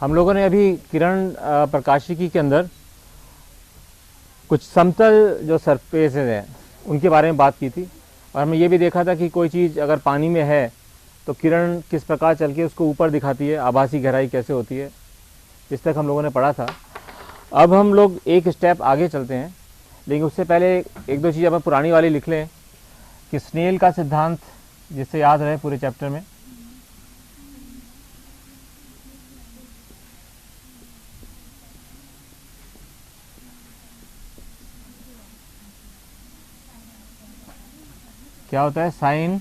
हम लोगों ने अभी किरण प्रकाशिकी के अंदर कुछ समतल जो सरफेसेस हैं उनके बारे में बात की थी, और हमने ये भी देखा था कि कोई चीज़ अगर पानी में है तो किरण किस प्रकार चल के उसको ऊपर दिखाती है, आभासी गहराई कैसे होती है, इस तक हम लोगों ने पढ़ा था। अब हम लोग एक स्टेप आगे चलते हैं, लेकिन उससे पहले एक दो चीज़ अपन पुरानी वाली लिख लें कि स्नेल का सिद्धांत जिससे याद रहे पूरे चैप्टर में। क्या होता है? Sine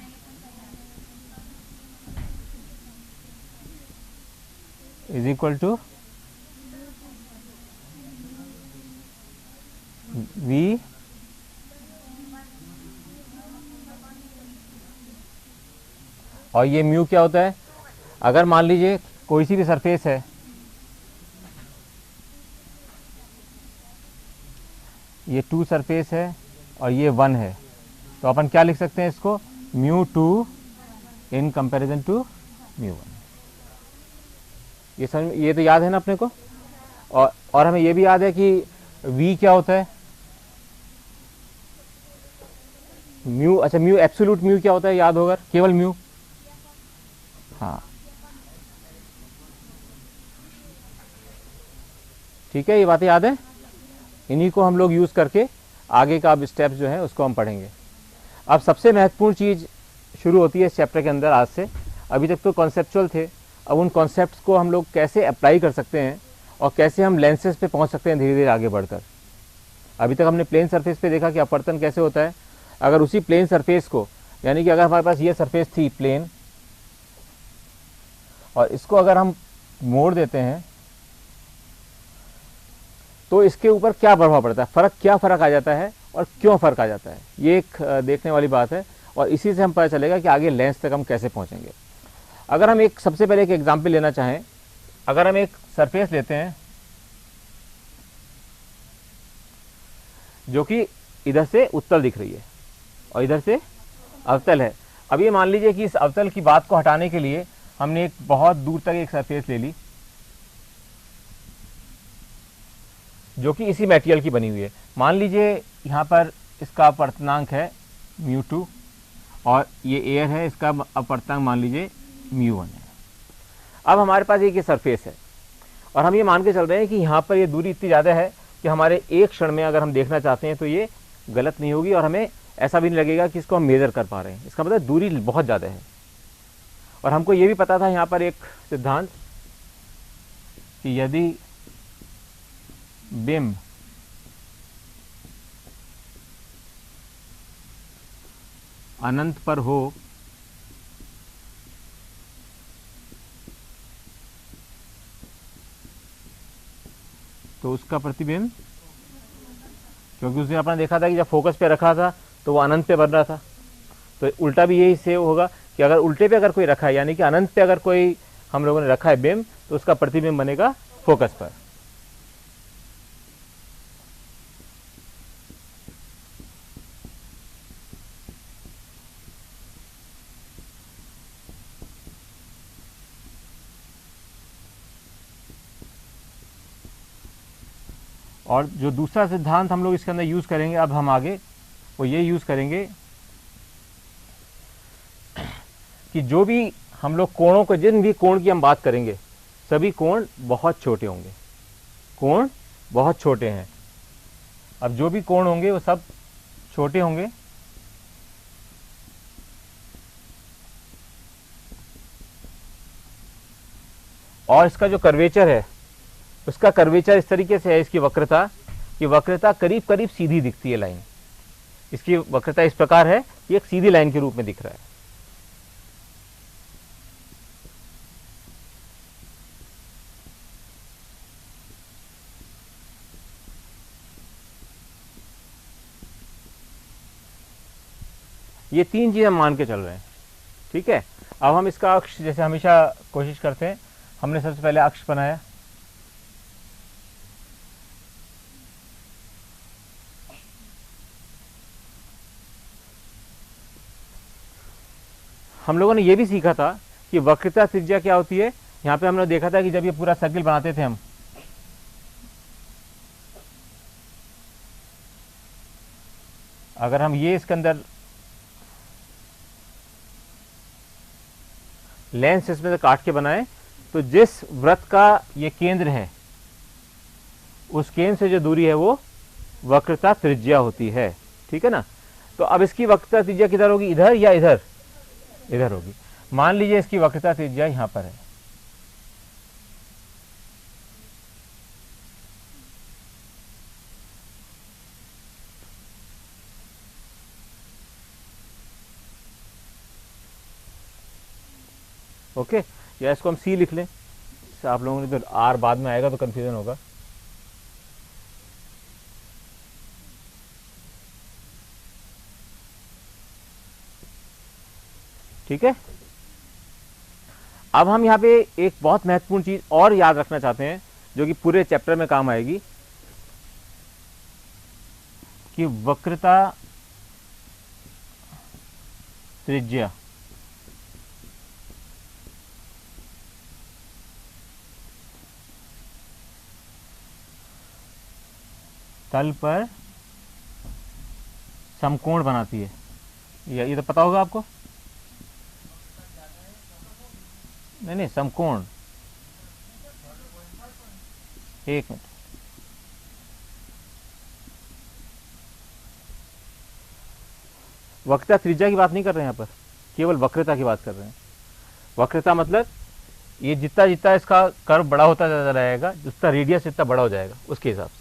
is equal to V और ये म्यू क्या होता है? अगर मान लीजिए कोई सी भी सरफेस है, ये 2 सरफेस है और ये 1 है, तो अपन क्या लिख सकते हैं इसको? μ2 इन कंपैरिजन टू μ1। ये तो याद है ना अपने को। और हमें ये भी याद है कि v क्या होता है? म्यू, अच्छा म्यू एब्सोल्यूट म्यू क्या होता है याद होगा? केवल म्यू। हाँ ठीक है, ये बातें याद है। इन्हीं को हम लोग यूज़ करके आगे का अब स्टेप्स जो है उसको हम पढ़ेंगे। अब सबसे महत्वपूर्ण चीज़ शुरू होती है इस चैप्टर के अंदर आज से। अभी तक तो कॉन्सेप्चुअल थे, अब उन कॉन्सेप्ट्स को हम लोग कैसे अप्लाई कर सकते हैं और कैसे हम लेंसेज पे पहुंच सकते हैं धीरे धीरे आगे बढ़कर। अभी तक हमने प्लेन सरफेस पे देखा कि अपवर्तन कैसे होता है। अगर उसी प्लेन सरफेस को, यानी कि अगर हमारे पास ये सरफेस थी प्लेन, और इसको अगर हम मोड़ देते हैं तो इसके ऊपर क्या प्रभाव पड़ता है, क्या फ़र्क आ जाता है और क्यों फ़र्क आ जाता है, ये एक देखने वाली बात है। और इसी से हम पता चलेगा कि आगे लेंस तक हम कैसे पहुंचेंगे। अगर हम सबसे पहले एक एग्जाम्पल लेना चाहें, अगर हम एक सरफेस लेते हैं जो कि इधर से उत्तल दिख रही है और इधर से अवतल है। अब ये मान लीजिए कि इस अवतल की बात को हटाने के लिए हमने एक बहुत दूर तक एक सरफेस ले ली जो कि इसी मटेरियल की बनी हुई है। मान लीजिए यहाँ पर इसका अपवर्तनांक है μ2 और ये एयर है, इसका अपवर्तनांक मान लीजिए μ1 है। अब हमारे पास एक ये सरफेस है और हम ये मान के चल रहे हैं कि यहाँ पर ये दूरी इतनी ज़्यादा है कि हमारे एक क्षण में अगर हम देखना चाहते हैं तो ये गलत नहीं होगी और हमें ऐसा भी नहीं लगेगा कि इसको हम मेज़र कर पा रहे हैं। इसका मतलब दूरी बहुत ज़्यादा है। और हमको ये भी पता था यहाँ पर एक सिद्धांत कि यदि बिंब अनंत पर हो तो उसका प्रतिबिंब, क्योंकि उसने अपना देखा था कि जब फोकस पे रखा था तो वो अनंत पे बन रहा था, तो उल्टा भी यही से होगा कि अगर उल्टे पे अगर कोई रखा है, यानी कि अनंत पे अगर कोई हम लोगों ने रखा है बिंब, तो उसका प्रतिबिंब बनेगा फोकस पर। और जो दूसरा सिद्धांत हम लोग इसके अंदर यूज़ करेंगे अब हम आगे, वो ये यूज़ करेंगे कि जो भी हम लोग कोणों को, जिन भी कोण की हम बात करेंगे, सभी कोण बहुत छोटे होंगे। कोण बहुत छोटे हैं। अब जो भी कोण होंगे वो सब छोटे होंगे और इसका जो कर्वेचर है, उसका कर्वेचर इस तरीके से है, इसकी वक्रता, कि वक्रता करीब करीब सीधी दिखती है लाइन। इसकी वक्रता इस प्रकार है कि एक सीधी लाइन के रूप में दिख रहा है। ये 3 चीज़ हम मान के चल रहे हैं, ठीक है। अब हम इसका अक्ष, जैसे हमेशा कोशिश करते हैं, हमने सबसे पहले अक्ष बनाया, हम लोगों ने ये भी सीखा था कि वक्रता त्रिज्या क्या होती है? यहाँ पे हमने देखा था कि जब ये पूरा सर्किल बनाते थे हम, अगर हम ये इसके अंदर लेंस इसमें से काट के बनाए, तो जिस वृत्त का ये केंद्र है उस केंद्र से जो दूरी है वो वक्रता त्रिज्या होती है। ठीक है ना। तो अब इसकी वक्रता त्रिज्या किधर होगी, इधर या इधर, इधर होगी। मान लीजिए इसकी वक्रता त्रिज्या यहां पर है, ओके, या इसको हम सी लिख लें। आप लोगों ने तो आर बाद में आएगा तो कंफ्यूजन होगा। ठीक है। अब हम यहाँ पे एक बहुत महत्वपूर्ण चीज और याद रखना चाहते हैं जो कि पूरे चैप्टर में काम आएगी, कि वक्रता त्रिज्या तल पर समकोण बनाती है। ये तो पता होगा आपको। नहीं, समकोण, एक मिनट, वक्रता त्रिज्या की बात नहीं कर रहे हैं यहाँ पर, केवल वक्रता की बात कर रहे हैं। वक्रता मतलब ये जितना जितना इसका कर्व बड़ा होता जा रहेगा, जितना रेडियस जितना बड़ा हो जाएगा, उसके हिसाब से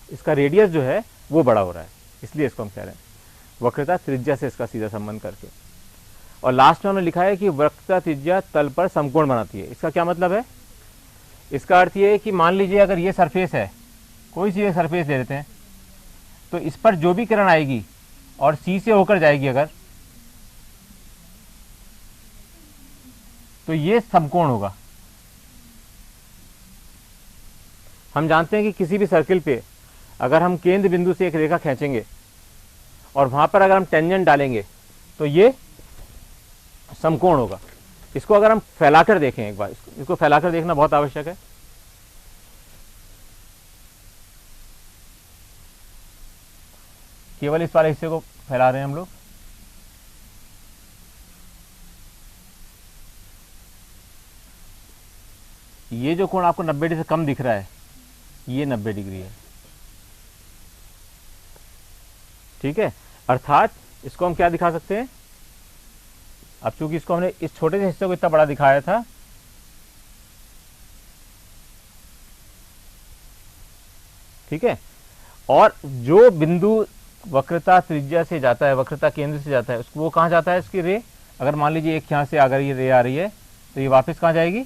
इसका रेडियस जो है वो बड़ा हो रहा है, इसलिए इसको हम कह रहे हैं वक्रता त्रिज्या से इसका सीधा संबंध करके। और लास्ट में हमने लिखा है कि वक्रता त्रिज्या तल पर समकोण बनाती है। इसका क्या मतलब है, इसका अर्थ ये है कि मान लीजिए अगर ये सरफेस है, कोई सी एक सरफेस ले लेते हैं, तो इस पर जो भी किरण आएगी और सी से होकर जाएगी अगर, तो ये समकोण होगा। हम जानते हैं कि किसी भी सर्किल पे अगर हम केंद्र बिंदु से एक रेखा खींचेंगे और वहां पर अगर हम टेंजेंट डालेंगे तो ये समकोण होगा। इसको अगर हम फैलाकर देखें एक बार, इसको फैलाकर देखना बहुत आवश्यक है। केवल इस वाले हिस्से को फैला रहे हैं हम लोग। ये जो कोण आपको 90 डिग्री से कम दिख रहा है, ये 90 डिग्री है। ठीक है, अर्थात इसको हम क्या दिखा सकते हैं, अब चूंकि इसको हमने इस छोटे से हिस्से को इतना बड़ा दिखाया था, ठीक है, और जो बिंदु वक्रता त्रिज्या से जाता है, वक्रता केंद्र से जाता है, उसको वो कहां जाता है, इसकी रे, अगर मान लीजिए एक यहां से अगर ये रे आ रही है तो ये वापस कहां जाएगी,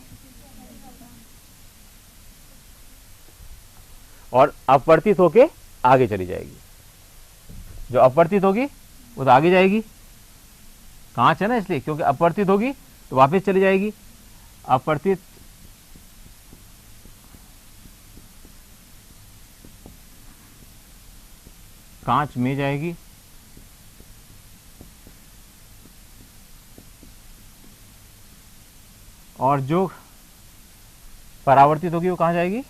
और अपवर्तित होके आगे चली जाएगी। जो अपवर्तित होगी वो तो आगे जाएगी, कांच है ना, इसलिए क्योंकि अपवर्तित होगी तो वापस चली जाएगी। अपवर्तित कांच में जाएगी, और जो परावर्तित होगी वो कहां जाएगी,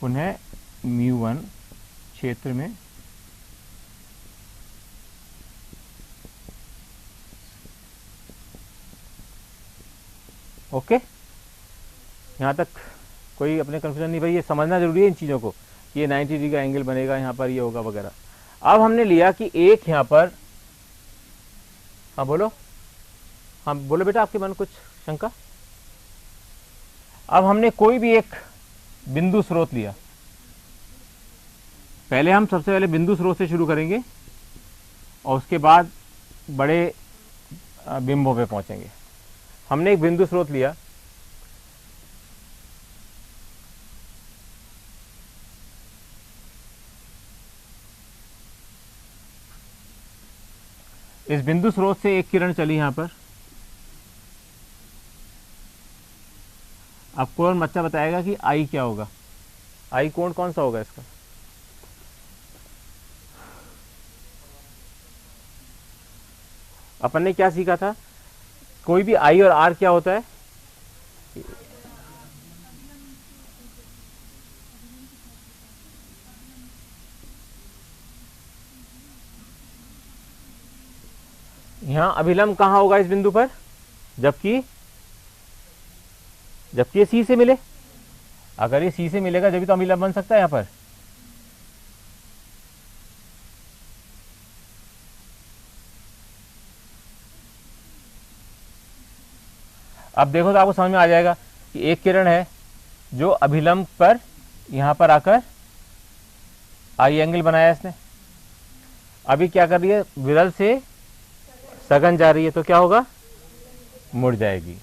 पुनः μ1 क्षेत्र में ओके। यहां तक कोई अपने कंफ्यूजन नहीं, भाई ये समझना जरूरी है इन चीजों को, कि ये 90 डिग्री का एंगल बनेगा, यहां पर ये होगा वगैरह। अब हमने लिया कि एक यहां पर, हाँ बोलो, हाँ बोलो बेटा, आपके मन कुछ शंका। अब हमने कोई भी एक बिंदु स्रोत लिया, पहले हम सबसे पहले बिंदु स्रोत से शुरू करेंगे और उसके बाद बड़े बिंबों पे पहुंचेंगे। हमने एक बिंदु स्रोत लिया, इस बिंदु स्रोत से एक किरण चली यहां पर। अब कौन बच्चा बताएगा कि आई क्या होगा, आई कोण कौन सा होगा इसका, अपन ने क्या सीखा था, कोई भी आई और आर क्या होता है, यहां अभिलंब कहां होगा इस बिंदु पर, जबकि जबकि ये सी से मिले। अगर ये सी से मिलेगा जब भी तो अभिलंब बन सकता है यहां पर। अब देखो तो आपको समझ में आ जाएगा कि एक किरण है जो अभिलंब पर यहां पर आकर आई एंगल बनाया इसने। अभी क्या कर रही है, विरल से सघन जा रही है, तो क्या होगा, मुड़ जाएगी।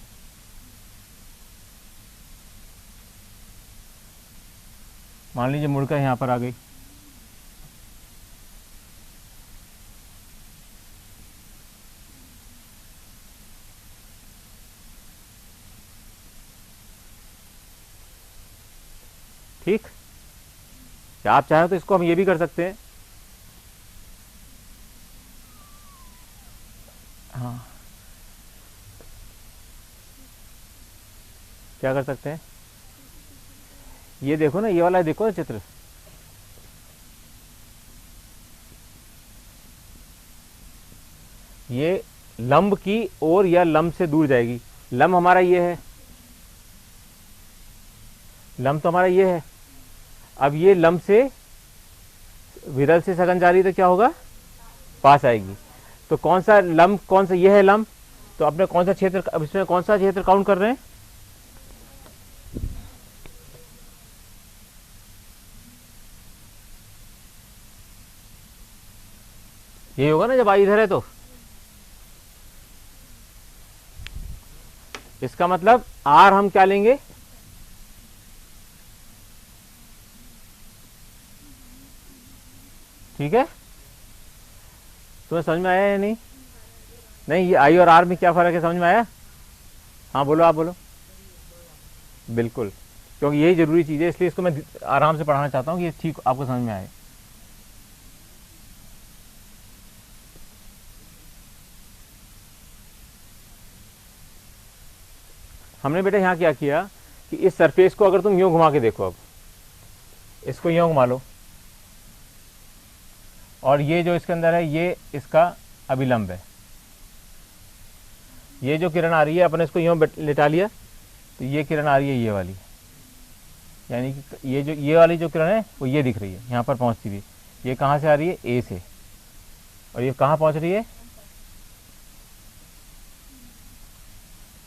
मान लीजिए मुड़कर यहां पर आ गई, ठीक। या आप चाहें तो इसको हम ये भी कर सकते हैं, हाँ क्या कर सकते हैं, ये देखो ना, ये वाला देखो ना चित्र, ये लंब की ओर या लंब से दूर जाएगी। लंब हमारा ये है, लंब तो हमारा ये है। अब ये लंब से विरल से सघन जा रही है तो क्या होगा, पास आएगी। तो कौन सा लंब, कौन सा, ये है लंब, तो अपने कौन सा क्षेत्र, अब इसमें कौन सा क्षेत्र काउंट कर रहे हैं, यही होगा ना जब आई इधर है तो। इसका मतलब आर हम क्या लेंगे, ठीक है। तुम्हें समझ में आया या नहीं, नहीं ये आई और आर में क्या फर्क है, समझ में आया। हाँ बोलो, आप बोलो। बिल्कुल, क्योंकि यही जरूरी चीज़ है, इसलिए इसको मैं आराम से पढ़ाना चाहता हूँ कि ये ठीक आपको समझ में आए। हमने बेटा यहाँ क्या किया कि इस सरफेस को अगर तुम यूं घुमा के देखो, अब इसको यूं घुमा लो, और ये जो इसके अंदर है ये इसका अभिलंब है। ये जो किरण आ रही है अपने इसको यूं लिटा लिया, तो ये किरण आ रही है ये वाली, यानी कि ये जो ये वाली जो किरण है वो ये दिख रही है यहाँ पर पहुँचती हुई। ये कहाँ से आ रही है, ए से, और ये कहाँ पहुँच रही है,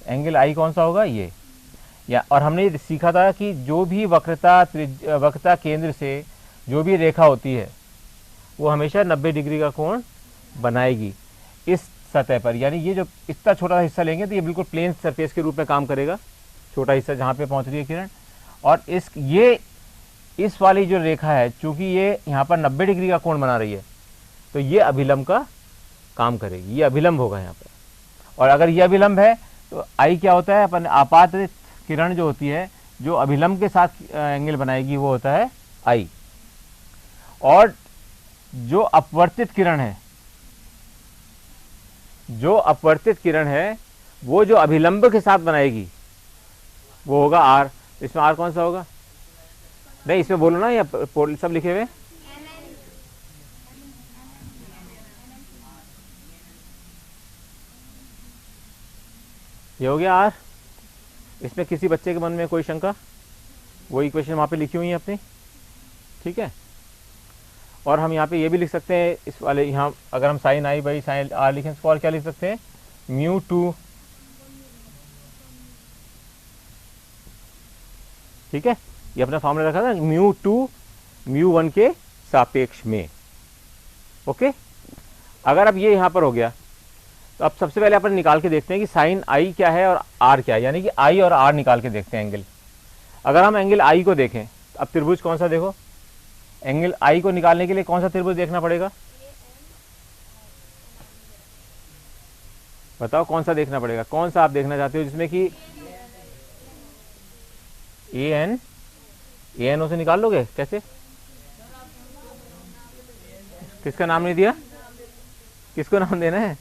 एंगल आई कौन सा होगा, ये। या और हमने ये सीखा था कि जो भी वक्रता केंद्र से जो भी रेखा होती है वो हमेशा 90 डिग्री का कोण बनाएगी इस सतह पर। यानी ये जो इतना छोटा सा हिस्सा लेंगे तो ये बिल्कुल प्लेन सरफेस के रूप में काम करेगा, छोटा हिस्सा जहाँ पे पहुँच रही है किरण। और इस वाली जो रेखा है, चूंकि ये यहाँ पर 90 डिग्री का कोण बना रही है, तो ये अभिलंब का काम करेगी, ये अभिलंब होगा यहाँ पर। और अगर ये अभिलंब है तो आई क्या होता है, अपन आपात किरण जो होती है जो अभिलंब के साथ एंगल बनाएगी वो होता है आई। और जो अपवर्तित किरण है, जो अपवर्तित किरण है वो जो अभिलंब के साथ बनाएगी वो होगा आर। इसमें आर कौन सा होगा, नहीं इसमें बोलो ना, या सब लिखे हुए, ये हो गया आर। इसमें किसी बच्चे के मन में कोई शंका, वो इक्वेशन वहाँ पे लिखी हुई है अपनी, ठीक है। और हम यहाँ पे ये भी लिख सकते हैं, इस वाले यहाँ अगर हम sine I by sine R लिखें तो और क्या लिख सकते हैं, म्यू टू, ठीक है। ये अपना फॉर्मूला रखा था, म्यू टू म्यू वन के सापेक्ष में, ओके। अगर अब ये यहाँ पर हो गया तो अब सबसे पहले अपन निकाल के देखते हैं कि साइन आई क्या है और आर क्या है, यानी कि आई और आर निकाल के देखते हैं एंगल। अगर हम एंगल आई को देखें, अब त्रिभुज कौन सा, देखो एंगल आई को निकालने के लिए कौन सा त्रिभुज देखना पड़ेगा, बताओ कौन सा देखना पड़ेगा, कौन सा आप देखना चाहते हो जिसमें कि ए एन ओ से निकाल लोगे, कैसे, किसका नाम नहीं दिया, किसको नाम देना है,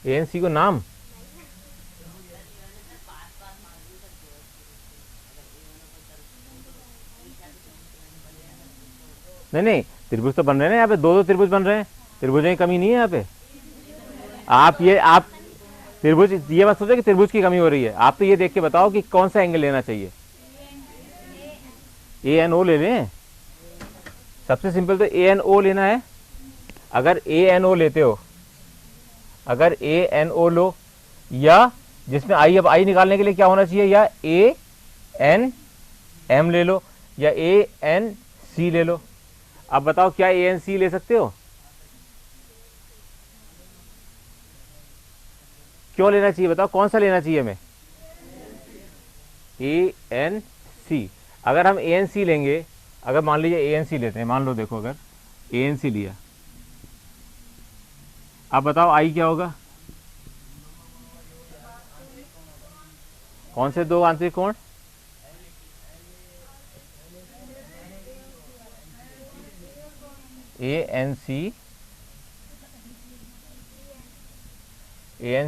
ए एन सी को नाम, नहीं नहीं, त्रिभुज तो बन रहे हैं ना यहाँ पे, दो दो त्रिभुज बन रहे हैं, त्रिभुजों की कमी नहीं है यहाँ पे। आप त्रिभुज, ये मत सोचो कि त्रिभुज की कमी हो रही है, आप तो ये देख के बताओ कि कौन सा एंगल लेना चाहिए। ए एन ओ ले लें, सबसे सिंपल तो ए एन ओ लेना है। अगर ए एन ओ लेते हो, अगर ए एन ओ लो, या जिसमें आई, अब आई निकालने के लिए क्या होना चाहिए, या ए एन एम ले लो या ए एन सी ले लो। अब बताओ क्या ए एन सी ले सकते हो? क्यों लेना चाहिए बताओ, कौन सा लेना चाहिए हमें? A N C. अगर हम ए एन सी लेंगे, अगर मान लीजिए ए एन सी लेते हैं, मान लो देखो अगर ए एन सी लिया, अब बताओ आई क्या होगा? कौन से दो आंतरिक कोण? ए एन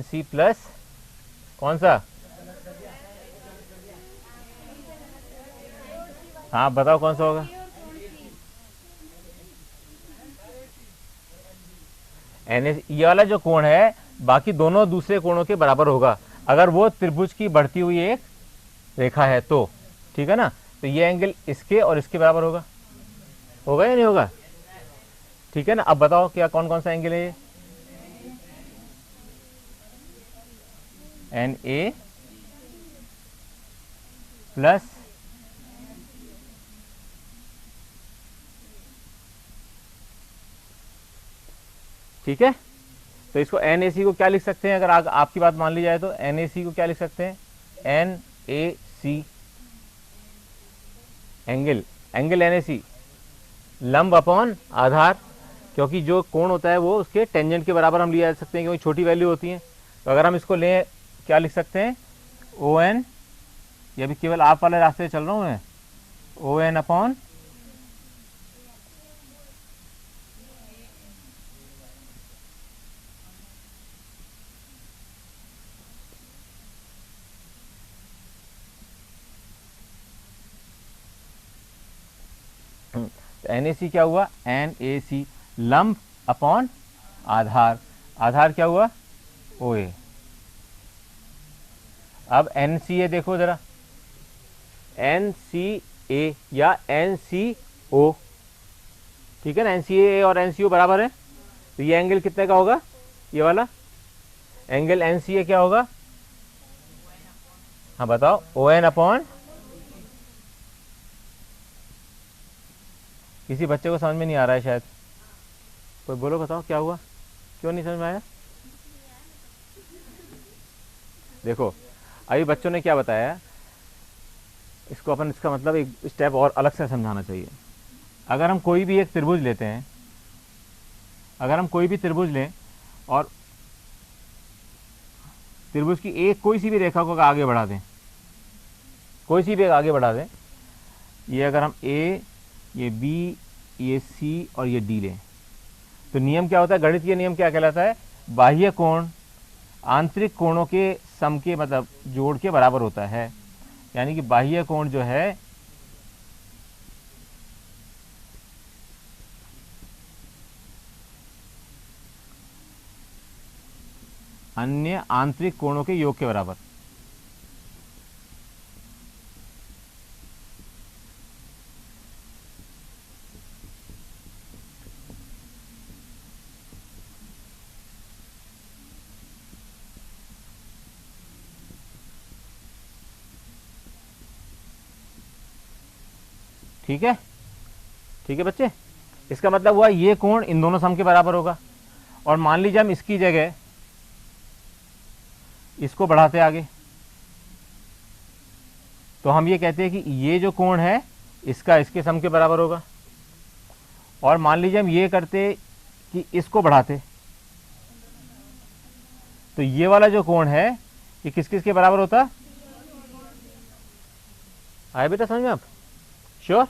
सी प्लस कौन सा? हाँ बताओ कौन सा होगा? एन ये वाला जो कोण है बाकी दोनों दूसरे कोणों के बराबर होगा, अगर वो त्रिभुज की बढ़ती हुई एक रेखा है तो, ठीक है ना। तो ये एंगल इसके और इसके बराबर होगा, होगा या नहीं होगा? ठीक है ना। अब बताओ क्या कौन कौन सा एंगल है ये? एन ए प्लस ठीक है। तो इसको एन ए सी को क्या लिख सकते हैं, अगर आपकी बात मान ली जाए तो एन ए सी को क्या लिख सकते हैं? N A C angle, angle N A C लंब अपॉन आधार, क्योंकि जो कोण होता है वो उसके टेंजेंट के बराबर हम लिया जा सकते हैं, क्योंकि छोटी वैल्यू होती है। तो अगर हम इसको लें, क्या लिख सकते हैं? ओ एन, ये भी केवल आप वाले रास्ते से चल रहा हूं मैं, O N upon N A C क्या हुआ? एन ए सी लंब अपॉन आधार, आधार क्या हुआ? ओ ए। अब एन सी ए देखो जरा, एन सी ए या एन सी ओ, ठीक है ना। एन सी ए और एन सी ओ बराबर है, तो ये एंगल कितने का होगा? ये वाला एंगल एन सी ए क्या होगा? हाँ बताओ, ओ एन अपॉन, किसी बच्चे को समझ में नहीं आ रहा है शायद, कोई बोलो बताओ क्या हुआ, क्यों नहीं समझ में आया? देखो अभी बच्चों ने क्या बताया, इसको अपन, इसका मतलब एक स्टेप और अलग से समझाना चाहिए। अगर हम कोई भी एक त्रिभुज लेते हैं, अगर हम कोई भी त्रिभुज लें और त्रिभुज की एक कोई सी भी रेखा को आगे बढ़ा दें, कोई सी भी आगे बढ़ा दें, ये अगर हम ए, ये बी, ये सी और ये डी लें, तो नियम क्या होता है, गणित के नियम क्या कहलाता है? बाह्य कोण आंतरिक कोणों के सम के, मतलब जोड़ के बराबर होता है। यानी कि बाह्य कोण जो है अन्य आंतरिक कोणों के योग के बराबर। ठीक है, ठीक है बच्चे, इसका मतलब हुआ ये कोण इन दोनों सम के बराबर होगा। और मान लीजिए हम इसकी जगह इसको बढ़ाते आगे, तो हम ये कहते हैं कि ये जो कोण है इसका इसके सम के बराबर होगा। और मान लीजिए हम ये करते कि इसको बढ़ाते, तो ये वाला जो कोण है ये किस किस के बराबर होता? आए बेटा समझ में आप? श्योर,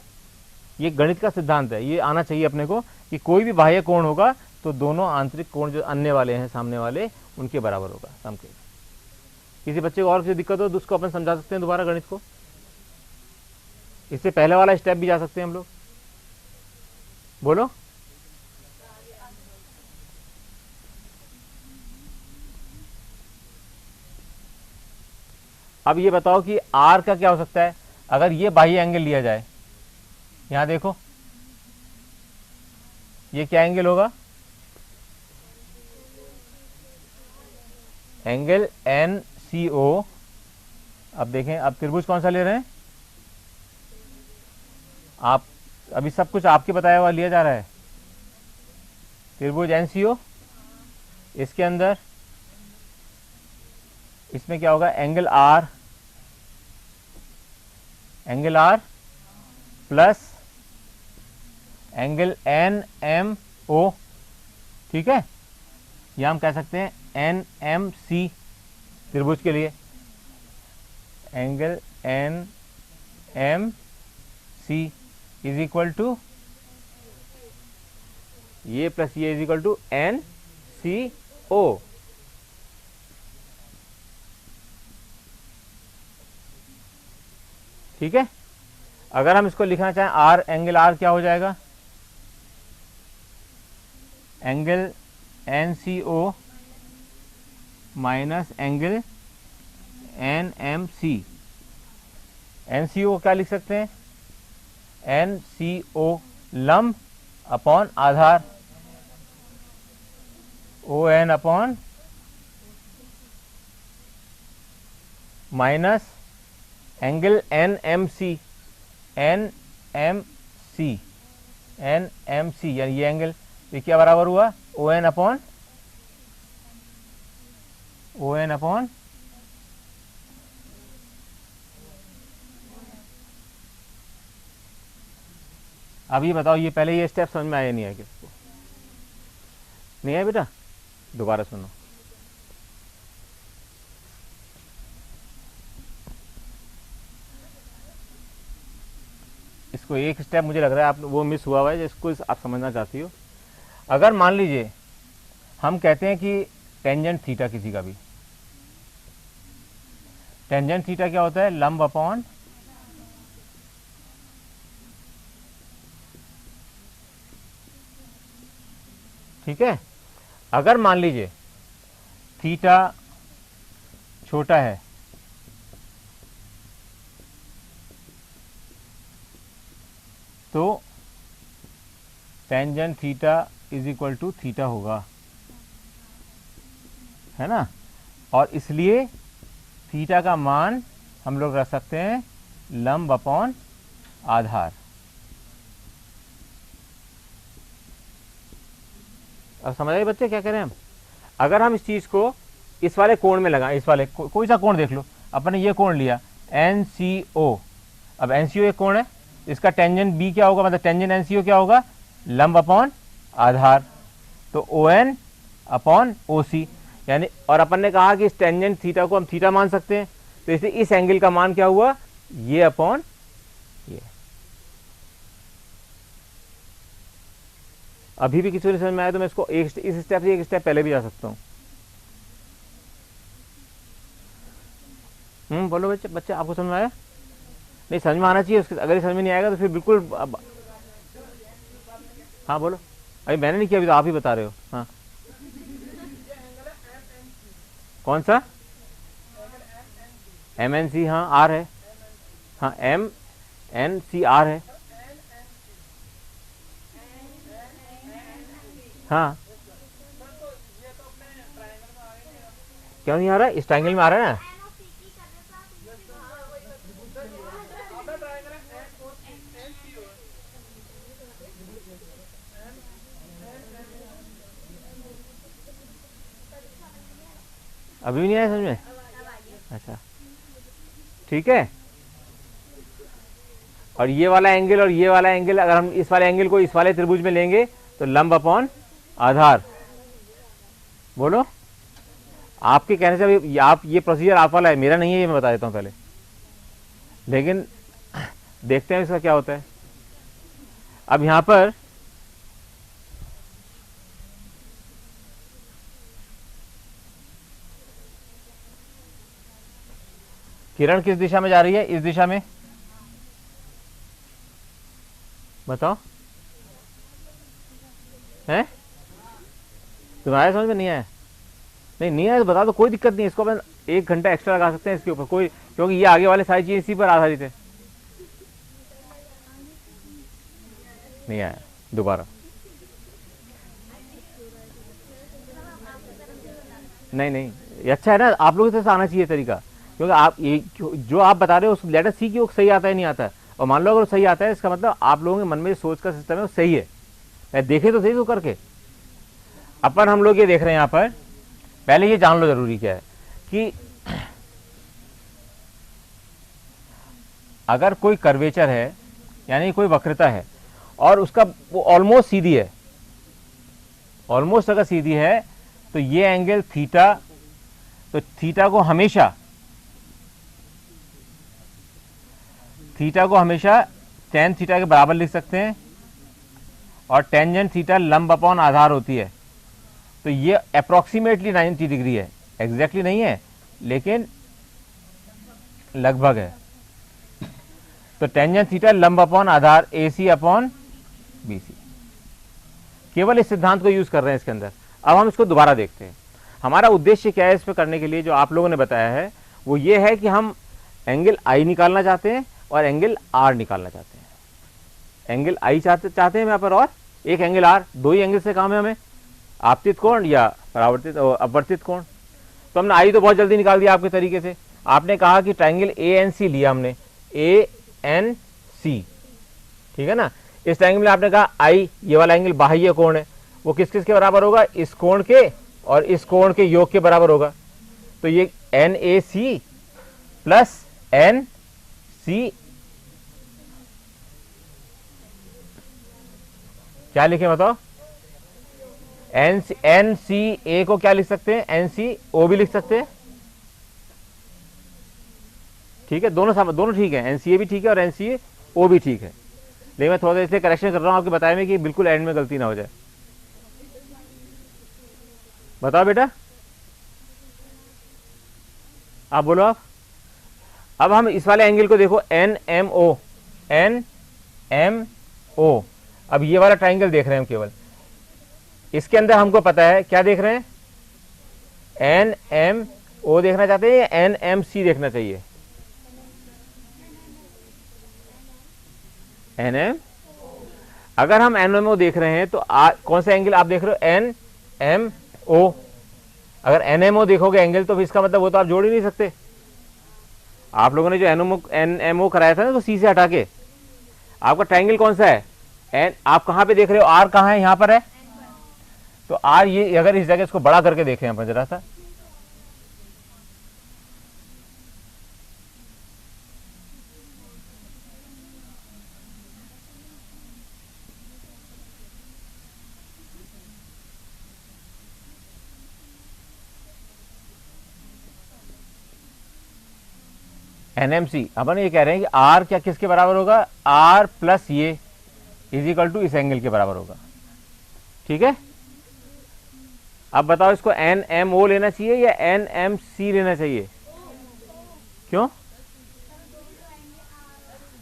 ये गणित का सिद्धांत है, ये आना चाहिए अपने को कि कोई भी बाह्य कोण होगा तो दोनों आंतरिक कोण जो अन्य वाले हैं सामने वाले उनके बराबर होगा सम के। किसी बच्चे को और किसी दिक्कत हो तो उसको अपन समझा सकते हैं दोबारा गणित को, इससे पहले वाला स्टेप भी जा सकते हैं हम लोग। बोलो। अब ये बताओ कि आर का क्या हो सकता है अगर ये बाह्य एंगल लिया जाए। यहां देखो ये क्या एंगल होगा, एंगल एन सी ओ। अब देखें, अब त्रिभुज कौन सा ले रहे हैं आप, अभी सब कुछ आपके बताया हुआ लिया जा रहा है। त्रिभुज एन सी ओ, इसके अंदर इसमें क्या होगा, angle R, angle R plus angle N M O, ठीक है। या हम कह सकते हैं एन एम सी त्रिभुज के लिए, angle N M C is equal to ये प्लस ये is equal to N C O. ठीक है। अगर हम इसको लिखना चाहें आर, एंगल आर क्या हो जाएगा, angle N C O minus angle N M C. N C O क्या लिख सकते हैं, एन सी ओ लंब अपॉन आधार, O N upon minus angle N M C, N M C, N M C यानी ये एंगल, ये क्या बराबर हुआ, O N upon, O N upon अब ये बताओ, ये पहले ये स्टेप समझ में आया नहीं है किसको, नहीं है बेटा, दोबारा सुनो। इसको एक स्टेप मुझे लग रहा है आप वो मिस हुआ है जिसको आप समझना चाहती हो। अगर मान लीजिए हम कहते हैं कि टेंजेंट थीटा किसी का भी, टेंजेंट थीटा क्या होता है, लंब अपॉन ठीक है। अगर मान लीजिए थीटा छोटा है तो tangent theta is equal to theta होगा, है ना। और इसलिए थीटा का मान हम लोग रख सकते हैं लंब अपॉन आधार। अब समझ आए बच्चे क्या कह रहे हैं हम। अगर हम इस चीज को इस वाले कोण में लगाएं, इस वाले कोई सा कोण देख लो, अपन ने ये कोण लिया एन सी ओ। अब एन सी ओ एक कोण है, इसका टेंजेंट बी क्या होगा, मतलब टेंजेंट एन सी ओ क्या होगा, लंब अपॉन आधार, तो ओ एन अपॉन ओ सी यानी। और अपन ने कहा कि इस टेंजेंट थीटा को हम थीटा मान सकते हैं, तो इसे इस एंगल का मान क्या हुआ, ये अपॉन ये। अभी भी किसी को समझ में आया तो मैं इसको इस स्टेप से एक स्टेप पहले भी जा सकता हूँ। बोलो बच्चे, बच्चे आपको समझ में आया, नहीं समझ में आना चाहिए उसके, अगर समझ में नहीं आएगा तो फिर बिल्कुल हाँ बोलो। अभी मैंने नहीं किया, अभी तो आप ही बता रहे हो। हाँ कौन सा, एम एन सी, हाँ आर है, हाँ एम एन सी आर है, हाँ क्यों नहीं आ रहा है, इस ट्रायंगल में आ रहा है ना। अभी भी नहीं आया समझ में, अच्छा ठीक है। और ये वाला एंगल और ये वाला एंगल, अगर हम इस वाले एंगल को इस वाले त्रिभुज में लेंगे तो लंब अपॉन आधार। बोलो, आपके कहने से अभी आप ये प्रोसीजर आप वाला है, मेरा नहीं है, ये मैं बता देता हूं पहले, लेकिन देखते हैं इसका क्या होता है। अब यहां पर किरण किस दिशा में जा रही है? इस दिशा में। बताओ, है तुम्हारे समझ में नहीं आया? नहीं आया तो बता दो, कोई दिक्कत नहीं है, इसको अपन 1 घंटा एक्स्ट्रा लगा सकते हैं इसके ऊपर, कोई, क्योंकि ये आगे वाले सारी चीजें इसी पर आधारित है। नहीं आया, दोबारा। नहीं, ये अच्छा है ना, आप लोगों की तरफ से आना चाहिए तरीका, क्योंकि आप ये जो आप बता रहे हो उस लेटर सी की वो सही आता है नहीं आता है, और मान लो अगर सही आता है इसका मतलब आप लोगों के मन में सोच का सिस्टम है वो सही है। देखे तो सही तो करके अपन हम लोग ये देख रहे हैं यहाँ पर, पहले ये जान लो जरूरी क्या है कि अगर कोई कर्वेचर है यानी कोई वक्रता है और उसका वो ऑलमोस्ट सीधी है, ऑलमोस्ट अगर सीधी है तो ये एंगल थीटा, तो थीटा को हमेशा tan थीटा के बराबर लिख सकते हैं, और टेंजेंट थीटा लंब अपॉन आधार होती है, तो ये अप्रोक्सीमेटली 90 डिग्री है, एग्जैक्टली नहीं है लेकिन लगभग है। तो टेंजेंट थीटा लंब अपॉन आधार AC अपॉन BC, केवल इस सिद्धांत को यूज कर रहे हैं इसके अंदर। अब हम इसको दोबारा देखते हैं, हमारा उद्देश्य क्या है इस पर करने के लिए, जो आप लोगों ने बताया है वो ये है कि हम एंगल I निकालना चाहते हैं और एंगल R निकालना चाहते हैं। एंगल I चाहते हैं यहाँ पर, और एक एंगल R, दो ही एंगल से काम है हमें, आपतित कोण या परावर्तित अपवर्तित कोण। तो हमने I तो बहुत जल्दी निकाल दिया आपके तरीके से। आपने कहा कि ट्राइंगल ANC लिया हमने, ANC, ठीक है ना। इस ट्राइंगल में आपने कहा I, ये वाला एंगल बाह्य कोण है, वो किस किस के बराबर होगा? इस कोण के और इस कोण के योग के बराबर होगा। तो ये NAC प्लस NC, क्या लिखे बताओ? NCA को क्या लिख सकते हैं? NCO भी लिख सकते हैं, ठीक है, दोनों ठीक है, NCA भी ठीक है और NCO भी ठीक है। लेकिन मैं थोड़ा सा इसलिए करेक्शन कर रहा हूं आपके बताए में कि बिल्कुल एंड में गलती ना हो जाए। बताओ बेटा, आप बोलो आप। अब हम इस वाले एंगल को देखो, NMO, NMO। अब ये वाला ट्राइंगल देख रहे हैं हम, केवल इसके अंदर हमको पता है क्या देख रहे हैं? NMO देखना चाहते हैं या NMC देखना चाहिए? NM। अगर हम NMO देख रहे हैं तो कौन सा एंगल आप देख रहे हो? NMO। अगर NMO देखोगे एंगल तो इसका मतलब वो तो आप जोड़ ही नहीं सकते। आप लोगों ने जो NMO कराया था ना तो C से हटा के, आपका ट्राइंगल कौन सा है? आप कहां पे देख रहे हो? R कहां है? यहां पर है। तो R, ये अगर इस जगह इसको बड़ा करके देखें अपन जरा सा, NMC। अपन ये कह रहे हैं कि R क्या किसके बराबर होगा? R प्लस ये इज इक्वल टू इस एंगल के बराबर होगा, ठीक है। अब बताओ इसको NMO लेना चाहिए या NMC लेना चाहिए? क्यों?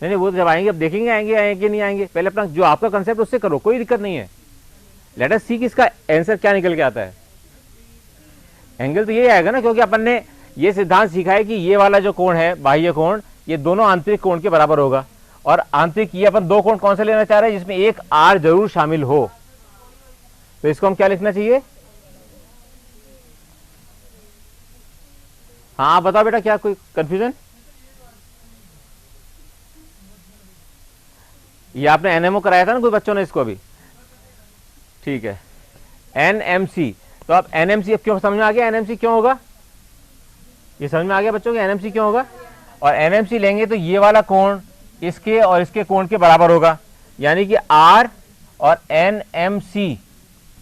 नहीं, वो तो जब आएंगे अब देखेंगे, आएंगे नहीं आएंगे। पहले अपना जो आपका कंसेप्ट उससे करो, कोई दिक्कत नहीं है। लेट अस सी कि इसका आंसर क्या निकल के आता है। एंगल तो ये आएगा ना, क्योंकि अपन ने ये सिद्धांत सीखा है कि ये वाला जो कोण है, बाह्य कोण, ये दोनों आंतरिक कोण के बराबर होगा। और आंतरिक ये अपन दो कोण कौन सा लेना चाह रहे हैं जिसमें एक R जरूर शामिल हो, तो इसको हम क्या लिखना चाहिए? हाँ बताओ बेटा, क्या कोई कंफ्यूजन? ये आपने NMO कराया था ना कोई बच्चों ने इसको अभी, ठीक है। NMC, तो अब NMC अब क्यों समझ में आ गया? NMC क्यों होगा? ये समझ में आ गया बच्चों के NMC क्यों होगा? और NMC लेंगे तो ये वाला कोण इसके और इसके कोण के बराबर होगा, यानी कि R और NMC,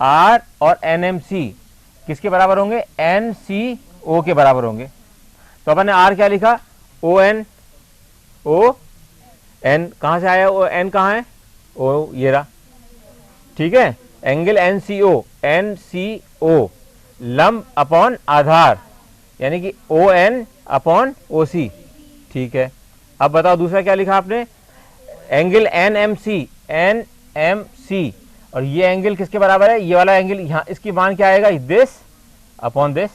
R और NMC किसके बराबर होंगे? NCO के बराबर होंगे। तो अपन ने R क्या लिखा? ON, ON कहां से आया? ON कहां है? O ये रहा, ठीक है। एंगल NCO लंब अपॉन आधार, यानी कि ON अपॉन OC, ठीक है, अब बताओ दूसरा क्या लिखा आपने, एंगल NMC, और ये एंगल किसके बराबर है, ये वाला एंगल, यहाँ इसकी मान क्या आएगा, दिस अपॉन दिस,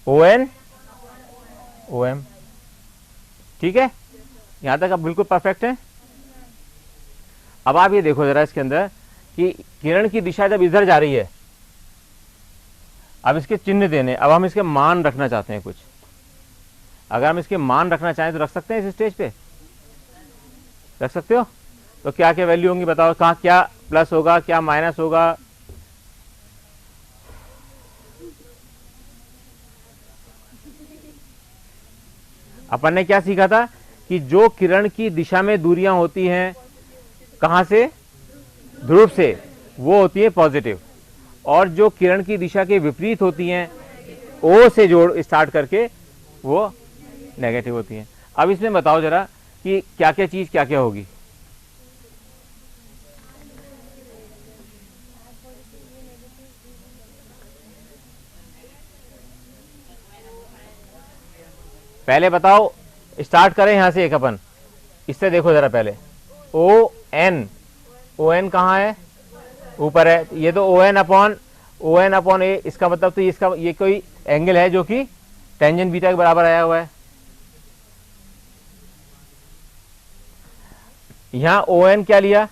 OM। ठीक है, यहां तक अब बिल्कुल परफेक्ट है। अब आप ये देखो जरा इसके अंदर कि किरण की दिशा जब इधर जा रही है, अब इसके चिन्ह देने, अब हम इसके मान रखना चाहते हैं कुछ, अगर हम इसके मान रखना चाहें तो रख सकते हैं, इस स्टेज पे रख सकते हो, तो क्या क्या वैल्यू होंगी बताओ, कहाँ क्या प्लस होगा, क्या माइनस होगा, अपन ने क्या सीखा था कि जो किरण की दिशा में दूरियां होती हैं, कहां से, ध्रुव से, वो होती है पॉजिटिव, और जो किरण की दिशा के विपरीत होती हैं, O से जोड़ स्टार्ट करके, वो नेगेटिव होती हैं। अब इसमें बताओ जरा कि क्या क्या चीज क्या क्या होगी। पहले बताओ, स्टार्ट करें यहां से एक अपन, इससे देखो जरा पहले, ON कहाँ है, ऊपर है, ये तो ON अपॉन A, इसका मतलब तो इसका ये कोई एंगल है जो कि टेंजेंट बीटा के बराबर आया हुआ है। यहां ON क्या लिया,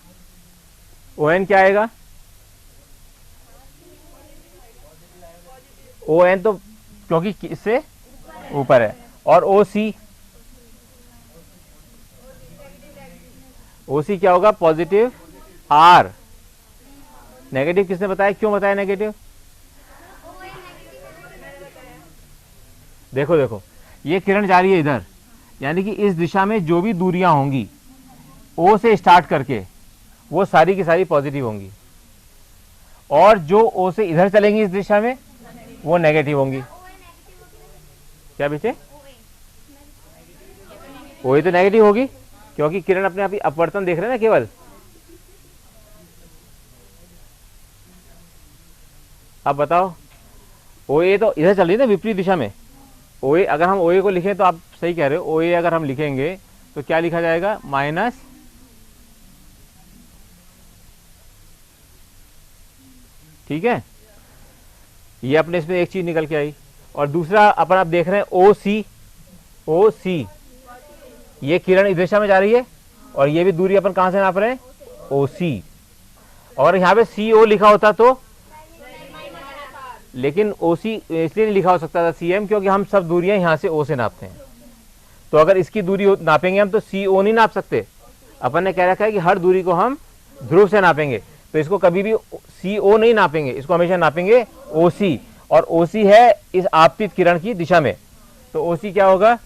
ON क्या आएगा, ON तो क्योंकि इससे ऊपर है, और OC क्या होगा, पॉजिटिव R, नेगेटिव किसने बताया, क्यों बताया नेगेटिव, देखो देखो ये किरण जा रही है इधर, यानी कि इस दिशा में जो भी दूरियां होंगी O से स्टार्ट करके, वो सारी की सारी पॉजिटिव होंगी, और जो O से इधर चलेंगी इस दिशा में, वो नेगेटिव होंगी। क्या बेटे, OA तो नेगेटिव होगी, क्योंकि किरण अपने आप ही अपवर्तन देख रहे हैं ना केवल। अब बताओ, OA तो इधर चल रही है ना विपरीत दिशा में, OA अगर हम OA को लिखें तो आप सही कह रहे हो, OA अगर हम लिखेंगे तो क्या लिखा जाएगा, माइनस, ठीक है, ये अपने इसमें एक चीज निकल के आई। और दूसरा अपन आप देख रहे हैं OC, ये किरण इस दिशा में जा रही है, और ये भी दूरी अपन कहां से नाप रहे हैं, OC, और यहां पे CO लिखा होता तो, लेकिन OC इसलिए नहीं लिखा हो सकता था CM, क्योंकि हम सब दूरियां यहां से O से नापते हैं, तो अगर इसकी दूरी नापेंगे हम तो CO नहीं नाप सकते, अपन ने कह रखा है कि हर दूरी को हम ध्रुव से नापेंगे, तो इसको कभी भी CO नहीं नापेंगे, इसको हमेशा नापेंगे OC, और OC है इस आपतित किरण की दिशा में, तो OC क्या होगा,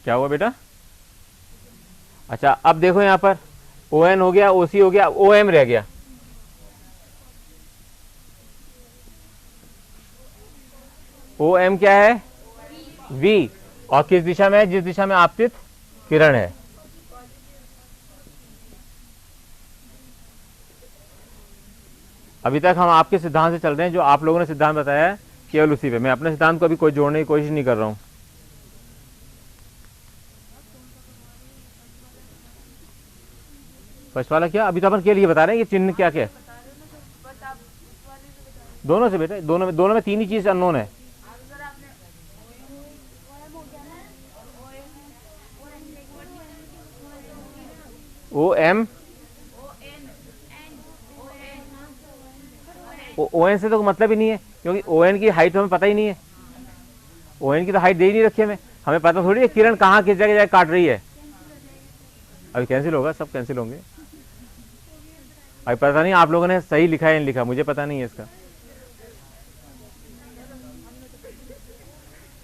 क्या हुआ बेटा, अच्छा अब देखो यहां पर ON हो गया, OC हो गया, OM रह गया, OM क्या है, V, और किस दिशा में है, जिस दिशा में आपतित किरण है। अभी तक हम आपके सिद्धांत से चल रहे हैं, जो आप लोगों ने सिद्धांत बताया है केवल उसी पे, मैं अपने सिद्धांत को अभी कोई जोड़ने की कोशिश नहीं कर रहा हूं। फर्स्ट वाला क्या, अभी तो अपन के लिए बता रहे हैं कि चिन्ह क्या क्या है, दोनों से बेटा, दोनों में तीन ही चीज अननोन है। OM, ON से तो मतलब ही नहीं है, क्योंकि ON की हाइट हमें पता ही नहीं है, ON की तो हाइट दे ही नहीं रखी हमें पता थोड़ी है किरण कहाँ किस जगह जाके काट रही है। अभी कैंसिल होगा, सब कैंसिल होंगे। अभी पता नहीं आप लोगों ने सही लिखा है या नहीं लिखा, मुझे पता नहीं है इसका।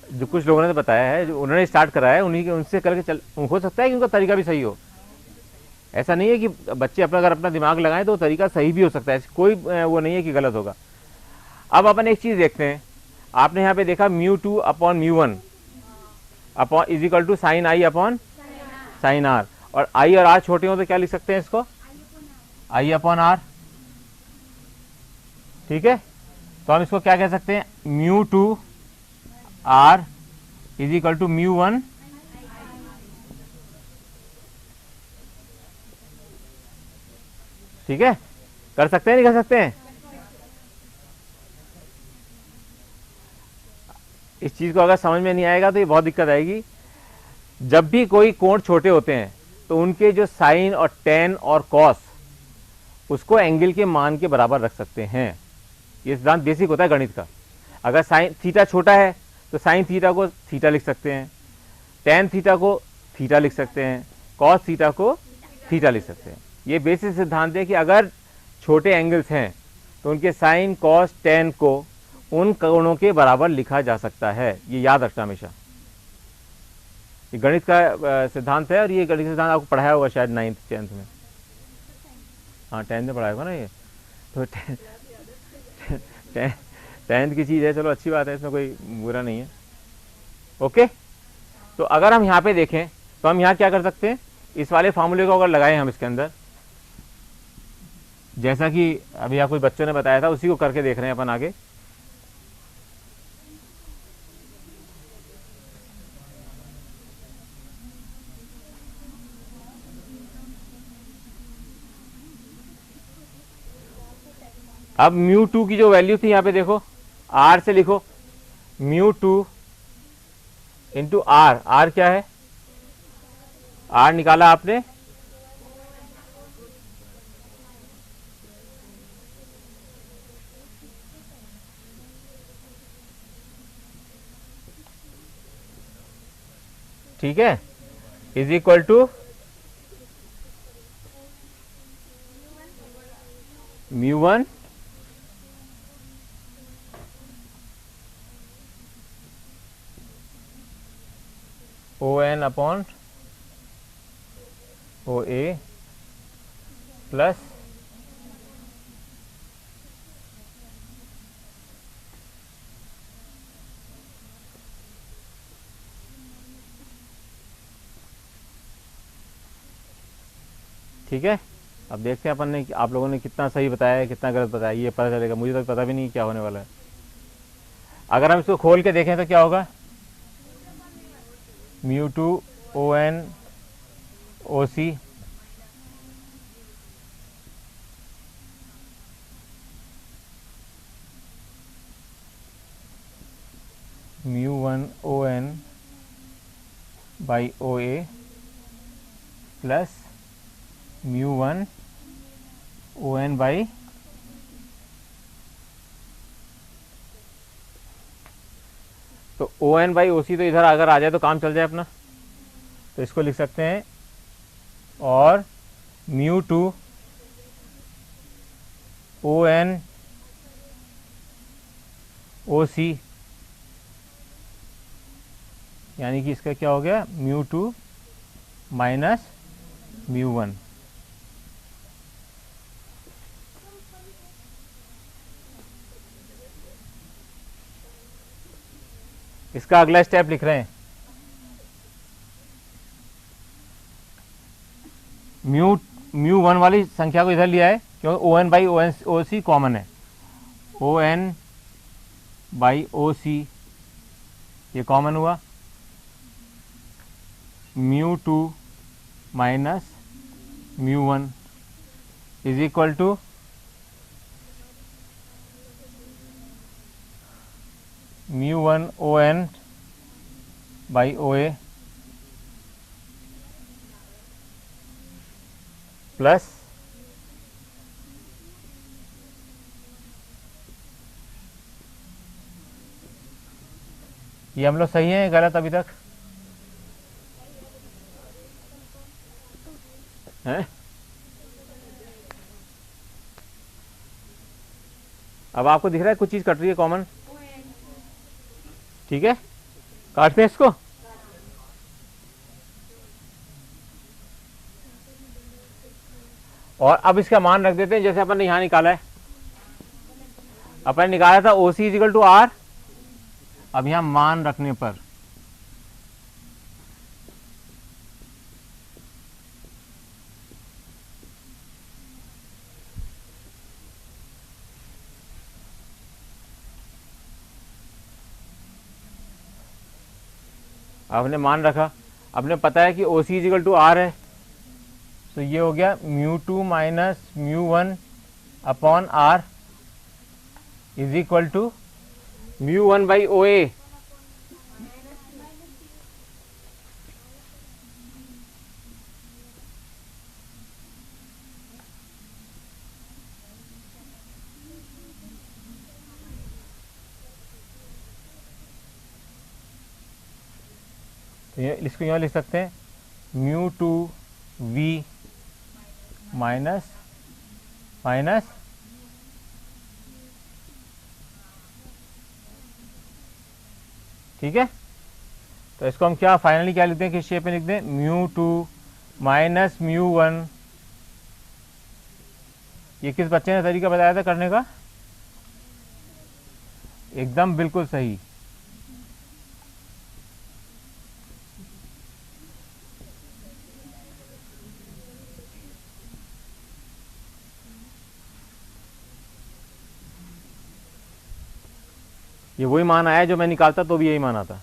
जो कुछ लोगों ने बताया है, जो उन्होंने स्टार्ट कराया है, उन्हीं के उनसे करके चल, हो सकता है कि उनका तरीका भी सही हो। ऐसा नहीं है कि बच्चे अपना अगर अपना दिमाग लगाएं तो तरीका सही भी हो सकता है, कोई वो नहीं है कि गलत होगा। अब अपन एक चीज देखते हैं, आपने यहाँ पे देखा μ2 upon μ1 upon is equal to sine I upon sine R, और आई और आर छोटे हो तो क्या लिख सकते हैं इसको, आई अपॉन आर, ठीक है, तो हम इसको क्या कह सकते हैं, mu two R is equal to mu one ठीक है, कर सकते हैं नहीं कर सकते हैं। इस चीज को अगर समझ में नहीं आएगा तो ये बहुत दिक्कत आएगी। जब भी कोई कोण छोटे होते हैं तो उनके जो साइन और टेन और कॉस उसको एंगल के मान के बराबर रख सकते हैं। ये सिद्धांत बेसिक होता है गणित का। अगर साइन थीटा छोटा है तो साइन थीटा को थीटा लिख सकते हैं, टेन थीटा को थीटा लिख सकते हैं, कॉस थीटा को थीटा लिख सकते हैं। ये बेसिक सिद्धांत है कि अगर छोटे एंगल्स हैं तो उनके साइन कॉस टेन को उन कोणों के बराबर लिखा जा सकता है। ये याद रखना हमेशा, ये गणित का सिद्धांत है और ये गणित सिद्धांत आपको पढ़ाया होगा शायद 9th 10th में। हाँ 10th में पढ़ाया होगा ना ये, तो 10th की चीज़ है, चलो अच्छी बात है, इसमें कोई बुरा नहीं है। ओके, तो अगर हम यहाँ पे देखें तो हम यहाँ क्या कर सकते हैं, इस वाले फार्मूले को अगर लगाएं हम इसके अंदर, जैसा कि अभी आप कुछ बच्चों ने बताया था उसी को करके देख रहे हैं अपन आगे। अब म्यू टू की जो वैल्यू थी यहाँ पे देखो, आर से लिखो mu two into R. R क्या है, आर निकाला आपने, ठीक है, is equal to mu one O N upon O A plus ठीक है। अब देखते हैं अपन ने, आप लोगों ने कितना सही बताया है कितना गलत बताया, ये पता चलेगा। मुझे तो पता भी नहीं क्या होने वाला है। अगर हम इसको खोल के देखें तो क्या होगा, mu two O N O C mu one O N by O A plus mu one O N by तो ओ एन बाई ओ सी, तो इधर अगर आ जाए तो काम चल जाए अपना, तो इसको लिख सकते हैं, और mu two O N O C, यानी कि इसका क्या हो गया, mu two minus mu one. इसका अगला स्टेप लिख रहे हैं, म्यू वन वाली संख्या को इधर लिया है क्योंकि O N by O C common है, O N by O C ये कॉमन हुआ, mu two minus mu one is equal to mu one O N by O A plus ये हम लोग सही हैं गलत अभी तक हैं? अब आपको दिख रहा है कुछ चीज कट रही है कॉमन, ठीक है, काटते हैं इसको। और अब इसका मान रख देते हैं जैसे अपन ने यहां निकाला है, अपन ने निकाला था ओ सी इजिकल टू आर। अब यहां मान रखने पर आपने मान रखा, आपने पता है कि O C is equal to R है, तो ये हो गया mu two minus mu one upon R is equal to mu one by O A. तो ये इसको यहाँ लिख सकते हैं mu two V minus minus ठीक है। तो इसको हम क्या फाइनली क्या लिखते हैं, किस शेप में लिखते हैं, mu two minus mu one. ये किस बच्चे ने तरीका बताया था करने का, एकदम बिल्कुल सही। ये वही मान आया जो मैं निकालता तो भी यही मान आता।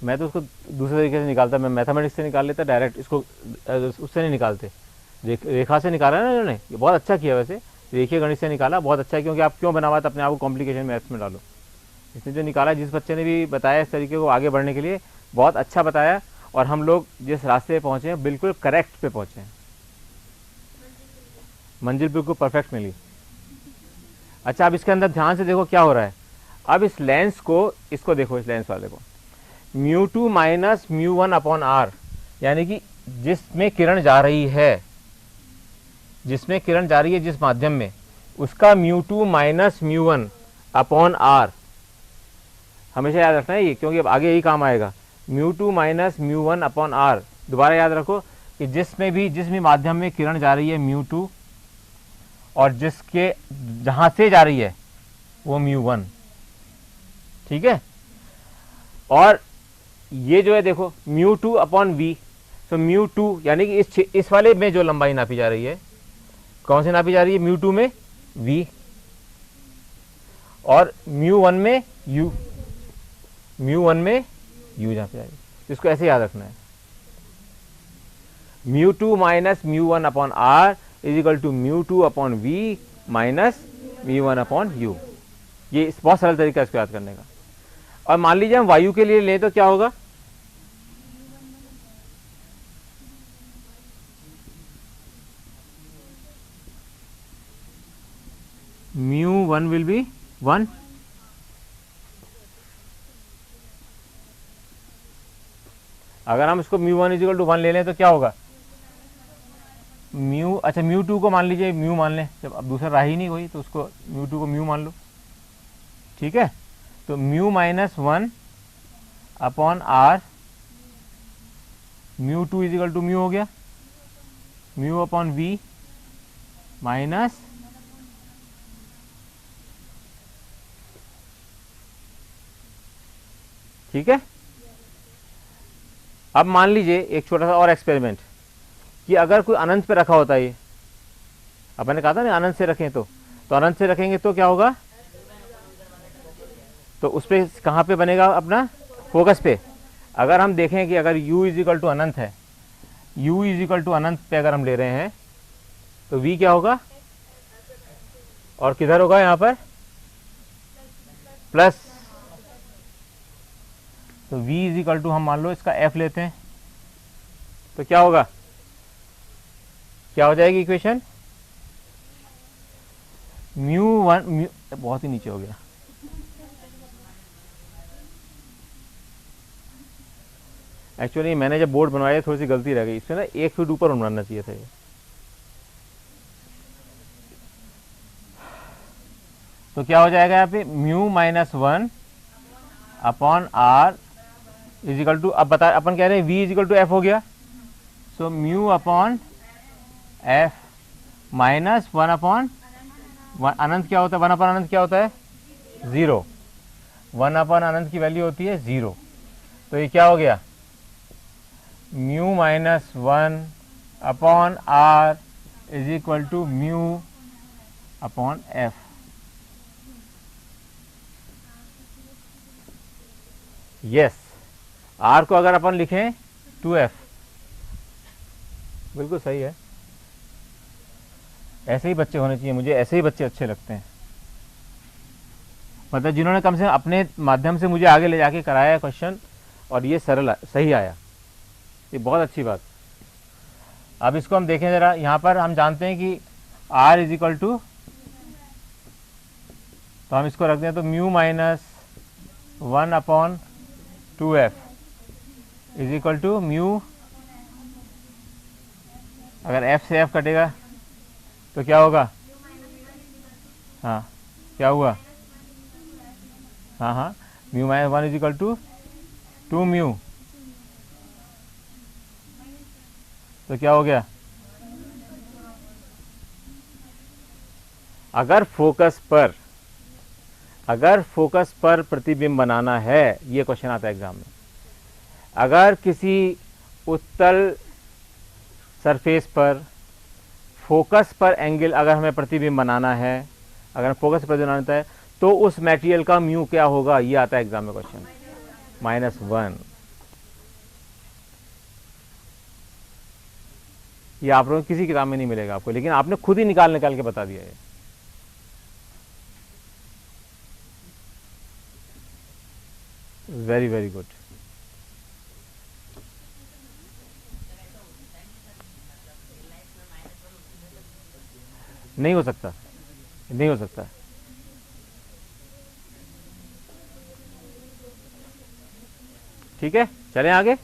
मैं तो उसको दूसरे तरीके से निकालता, मैं मैथमेटिक्स से निकाल लेता डायरेक्ट, इसको उससे नहीं निकालते, रेखा से निकाला ना इन्होंने, ये बहुत अच्छा किया वैसे, रेखीय गणित से निकाला, बहुत अच्छा है, क्योंकि आप क्यों बना हुआ था अपने आप को कॉम्प्लिकेशन मैथ्स में डालो। इसने जो निकाला, जिस बच्चे ने भी बताया इस तरीके को आगे बढ़ने के लिए, बहुत अच्छा बताया, और हम लोग जिस रास्ते पे पहुँचे हैं बिल्कुल करेक्ट पे पहुँचे हैं, मंजिल बिल्कुल परफेक्ट मिली। अच्छा, अब इसके अंदर ध्यान से देखो क्या हो रहा है। अब इस लेंस को, इसको देखो, इस लेंस वाले को, mu two minus mu one upon R, यानी कि जिसमें किरण जा रही है, जिसमें किरण जा रही है जिस माध्यम में, उसका mu two minus mu one upon R, हमेशा याद रखना है ये, क्योंकि अब आगे यही काम आएगा। Mu two minus mu one upon R, दोबारा याद रखो कि जिस भी माध्यम में किरण जा रही है म्यू टू, और जिसके जहां से जा रही है वो म्यू वन, ठीक है। और ये जो है देखो म्यू टू अपॉन वी, तो म्यू टू यानी कि इस वाले में जो लंबाई नापी जा रही है, कौन से नापी जा रही है, म्यू टू में वी, और म्यू वन में यू, म्यू वन में यू नापी जा रही है। इसको ऐसे याद रखना है, mu two minus mu one upon R is equal to mu two upon V minus mu one upon U. ये बहुत सरल तरीका है इसको याद करने का। और मान लीजिए हम वायु के लिए लें तो क्या होगा, mu one will be one, अगर हम इसको mu one is equal to one ले लें तो क्या होगा, म्यू, अच्छा म्यू टू को मान लीजिए म्यू मान लें, जब अब दूसरा रहा ही नहीं कोई तो उसको म्यू टू को म्यू मान लो, ठीक है। तो mu minus one upon R, mu two is equal to mu हो गया, म्यू अपॉन वी माइनस ठीक है। अब मान लीजिए एक छोटा सा और एक्सपेरिमेंट, कि अगर कोई अनंत पे रखा होता है, ये अपन ने कहा था ना अनंत से रखें, तो अनंत से रखेंगे तो क्या होगा, तो उस पर कहाँ पे बनेगा अपना फोकस पे। अगर हम देखें कि अगर u इज इक्वल टू अनंत है, u इज इक्वल टू अनंत पे अगर हम ले रहे हैं तो v क्या होगा, और किधर होगा यहाँ पर प्लस, तो v इज इक्वल टू हम मान लो इसका f लेते हैं, तो क्या होगा, क्या हो जाएगी इक्वेशन, म्यू वन, म्यू बहुत ही नीचे हो गया, एक्चुअली मैंने जब बोर्ड बनवाया थोड़ी सी गलती रह गई, इसमें ना 1 फीट ऊपर बनवाना चाहिए था ये। तो क्या हो जाएगा यहाँ पे, mu minus one upon R is equal to, अब बता अपन कह रहे हैं v is equal to F हो गया, so mu upon F minus one upon अनंत क्या होता है, वन अपॉन अनंत क्या होता है, जीरो, वन अपॉन अनंत की वैल्यू होती है जीरो। तो ये क्या हो गया, mu minus one upon R is equal to mu upon F. Yes, R को अगर अपन लिखें 2f, बिल्कुल सही है। ऐसे ही बच्चे होने चाहिए, मुझे ऐसे ही बच्चे अच्छे लगते हैं, मतलब जिन्होंने कम से कम अपने माध्यम से मुझे आगे ले जाके कराया क्वेश्चन और ये सरल सही आया, ये बहुत अच्छी बात। अब इसको हम देखें जरा, यहाँ पर हम जानते हैं कि r इज इक्वल टू, तो हम इसको रखते हैं तो mu minus 1/2f is equal to mu, अगर f से f कटेगा तो क्या होगा, हाँ क्या हुआ, हाँ हाँ, mu minus 1 is equal to 2 mu, तो क्या हो गया, अगर फोकस पर प्रतिबिंब बनाना है, ये क्वेश्चन आता है एग्जाम में, अगर किसी उत्तल सरफेस पर फोकस पर एंगल, अगर हमें प्रतिबिंब बनाना है, अगर फोकस पर बनाना है, तो उस मटेरियल का म्यू क्या होगा, ये आता है एग्जाम में क्वेश्चन, -1। ये आप लोगों को किसी किताब में नहीं मिलेगा आपको, लेकिन आपने खुद ही निकाल के बता दिया है। Very very good. नहीं हो सकता, नहीं हो सकता। ठीक है, चलें आगे।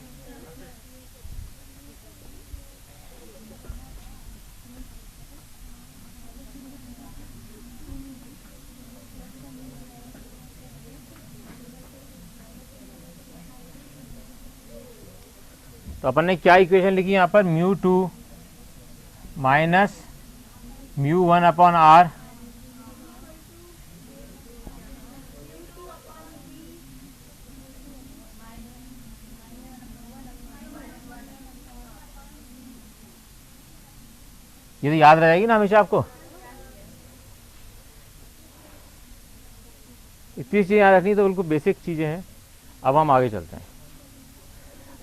तो अपन ने क्या इक्वेशन लिखी यहाँ पर, μ2 माइनस μ1/r ये तो याद रहेगी ना हमेशा आपको, इतनी चीज़ें याद रखनी तो बिल्कुल बेसिक चीज़ें हैं। अब हम आगे चलते हैं।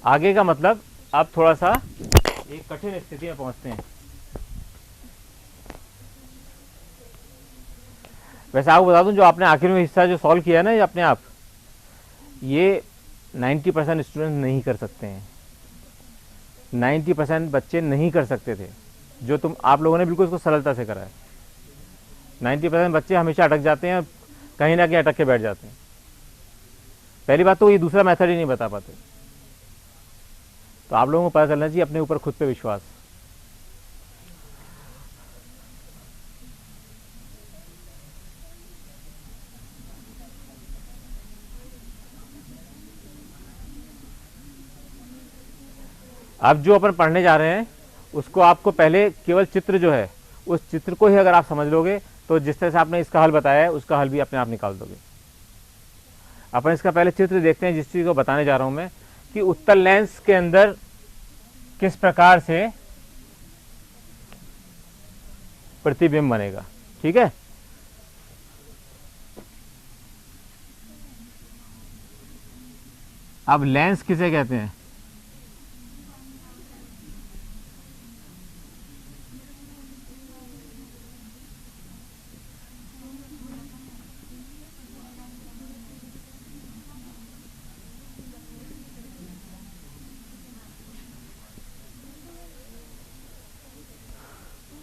आगे का मतलब अब थोड़ा सा एक कठिन स्थिति में पहुंचते हैं। वैसे आपको बता दूं, जो आपने आखिर में हिस्सा जो सॉल्व किया है ना, ये अपने आप, ये 90% स्टूडेंट नहीं कर सकते हैं, 90% बच्चे नहीं कर सकते थे, जो आप लोगों ने बिल्कुल इसको सरलता से करा है। 90% बच्चे हमेशा अटक जाते हैं, कहीं ना कहीं अटक के बैठ जाते हैं। पहली बात तो ये दूसरा मेथड ही नहीं बता पाते। तो आप लोगों को पता चलना चाहिए अपने ऊपर खुद पे विश्वास। अब जो अपन पढ़ने जा रहे हैं उसको आपको पहले केवल चित्र जो है, उस चित्र को ही अगर आप समझ लोगे तो जिस तरह से आपने इसका हल बताया है उसका हल भी अपने आप निकाल दोगे। अपन इसका पहले चित्र देखते हैं, जिस चीज़ को बताने जा रहा हूं मैं, कि उत्तल लेंस के अंदर किस प्रकार से प्रतिबिंब बनेगा। ठीक है, अब लेंस किसे कहते हैं?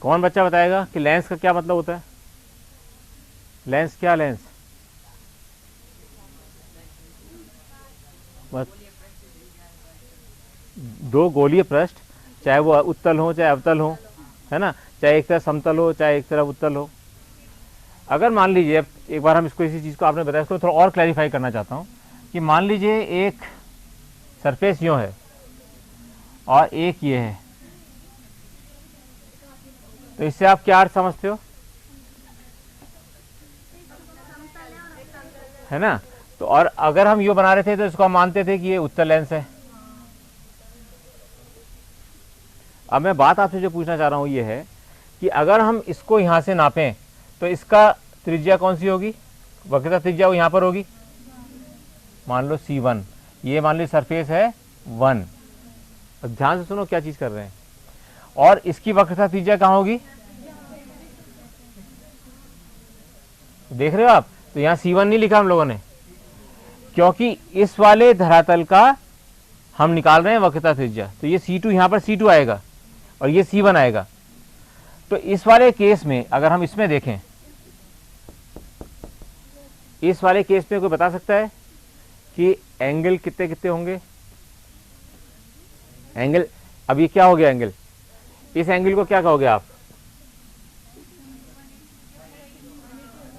कौन बच्चा बताएगा कि लेंस का क्या मतलब होता है? लेंस क्या, लेंस दो गोलीय पृष्ठ, चाहे वो उत्तल हो चाहे अवतल हो, है ना, चाहे एक तरफ समतल हो चाहे एक तरफ उत्तल हो। अगर मान लीजिए, एक बार हम इसको, इसी चीज़ को आपने बताया, इसको थोड़ा और क्लैरिफाई करना चाहता हूँ कि मान लीजिए एक सरफेस यूँ है और एक ये है, तो इससे आप क्या अर्थ समझते हो? है ना, तो और अगर हम यो बना रहे थे तो इसको हम मानते थे कि ये उत्तल लेंस है। अब मैं बात आपसे जो पूछना चाह रहा हूं ये है कि अगर हम इसको यहां से नापें तो इसका त्रिज्या कौन सी होगी? वक्रता त्रिज्या वो यहां पर होगी, मान लो C1, ये मान लीजिए सरफेस है 1। अब ध्यान से सुनो क्या चीज कर रहे हैं, और इसकी वक्रता त्रिज्या कहाँ होगी, देख रहे हो आप। तो यहाँ C1 नहीं लिखा हम लोगों ने, क्योंकि इस वाले धरातल का हम निकाल रहे हैं वक्रता त्रिज्या। तो ये C2 यहाँ पर C2 आएगा और ये C1 आएगा। तो इस वाले केस में अगर हम इसमें देखें, इस वाले केस में कोई बता सकता है कि एंगल कितने कितने होंगे। एंगल, अब ये क्या हो गया एंगल, इस एंगल को क्या कहोगे आप,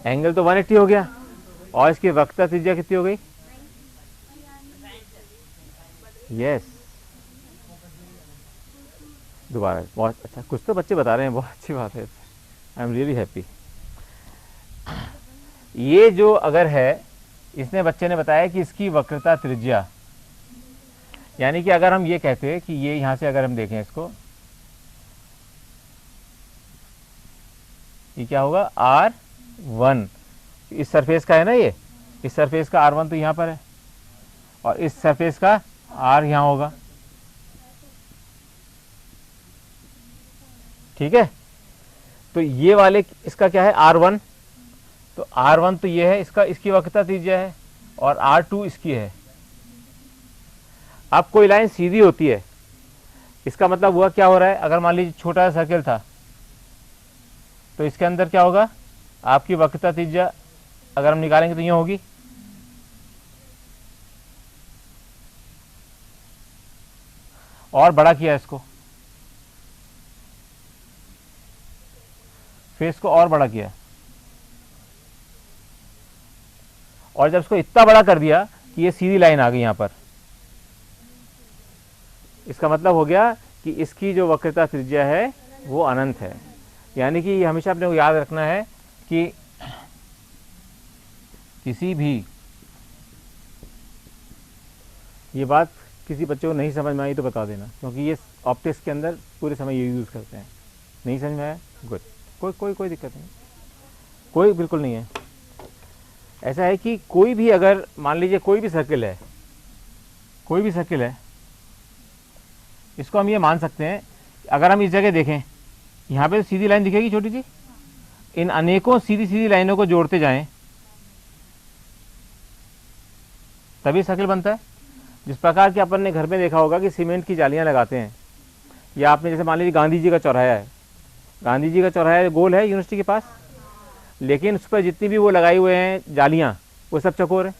एंगल तो 180 हो गया, और इसकी वक्रता त्रिज्या कितनी हो गई, यस दोबारा। बहुत अच्छा, कुछ तो बच्चे बता रहे हैं, बहुत अच्छी बात है, आई एम रियली हैप्पी। ये जो अगर है, इसने बच्चे ने बताया कि इसकी वक्रता त्रिज्या, यानी कि अगर हम ये कहते हैं कि ये यहां से अगर हम देखें इसको, ये क्या होगा R1, इस सरफेस का है ना, ये इस सरफेस का R1 तो यहां पर है, और इस सरफेस का R यहां होगा, ठीक है। तो ये वाले इसका क्या है R1, तो R1 तो ये है इसका, इसकी वक्रता त्रिज्या है, और R2 इसकी है। अब कोई लाइन सीधी होती है, इसका मतलब हुआ क्या हो रहा है, अगर मान लीजिए छोटा सा सर्कल था, तो इसके अंदर क्या होगा, आपकी वक्रता त्रिज्या अगर हम निकालेंगे तो ये होगी, और बड़ा किया इसको, फिर इसको और बड़ा किया, और जब इसको इतना बड़ा कर दिया कि ये सीधी लाइन आ गई यहां पर, इसका मतलब हो गया कि इसकी जो वक्रता त्रिज्या है वो अनंत है। यानी कि हमेशा अपने को याद रखना है कि किसी भी, ये बात किसी बच्चे को नहीं समझ में आई तो बता देना, क्योंकि ये ऑप्टिक्स के अंदर पूरे समय ये यूज करते हैं। नहीं समझ में आया, गुड, कोई दिक्कत नहीं, कोई बिल्कुल नहीं है। ऐसा है कि कोई भी, अगर मान लीजिए कोई भी सर्किल है, कोई भी सर्किल है, इसको हम ये मान सकते हैं, अगर हम इस जगह देखें, यहाँ पे तो सीधी लाइन दिखेगी छोटी सी, इन अनेकों सीधी सीधी लाइनों को जोड़ते जाएं तभी सर्किल बनता है। जिस प्रकार के अपन ने घर में देखा होगा कि सीमेंट की जालियां लगाते हैं, या आपने जैसे मान लीजिए गांधी जी का चौराहा है, गांधी जी का चौराहा गोल है यूनिवर्सिटी के पास, लेकिन उस पर जितनी भी वो लगाई हुए हैं जालियां, वो सब चौकोर है,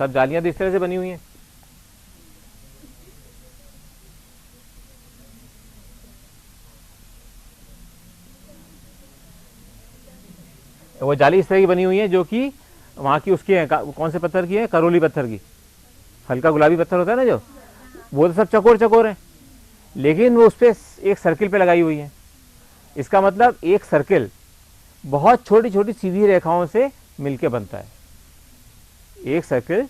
सब जालियां तो इस तरह से बनी हुई हैं। वो जाली इस तरह की बनी हुई है, जो कि वहाँ की उसकी है, कौन से पत्थर की है, करोली पत्थर की, हल्का गुलाबी पत्थर होता है ना जो, वो तो सब चकोर चकोर है, लेकिन वो उस पर एक सर्किल पे लगाई हुई है। इसका मतलब एक सर्किल बहुत छोटी छोटी सीधी रेखाओं से मिलके बनता है। एक सर्किल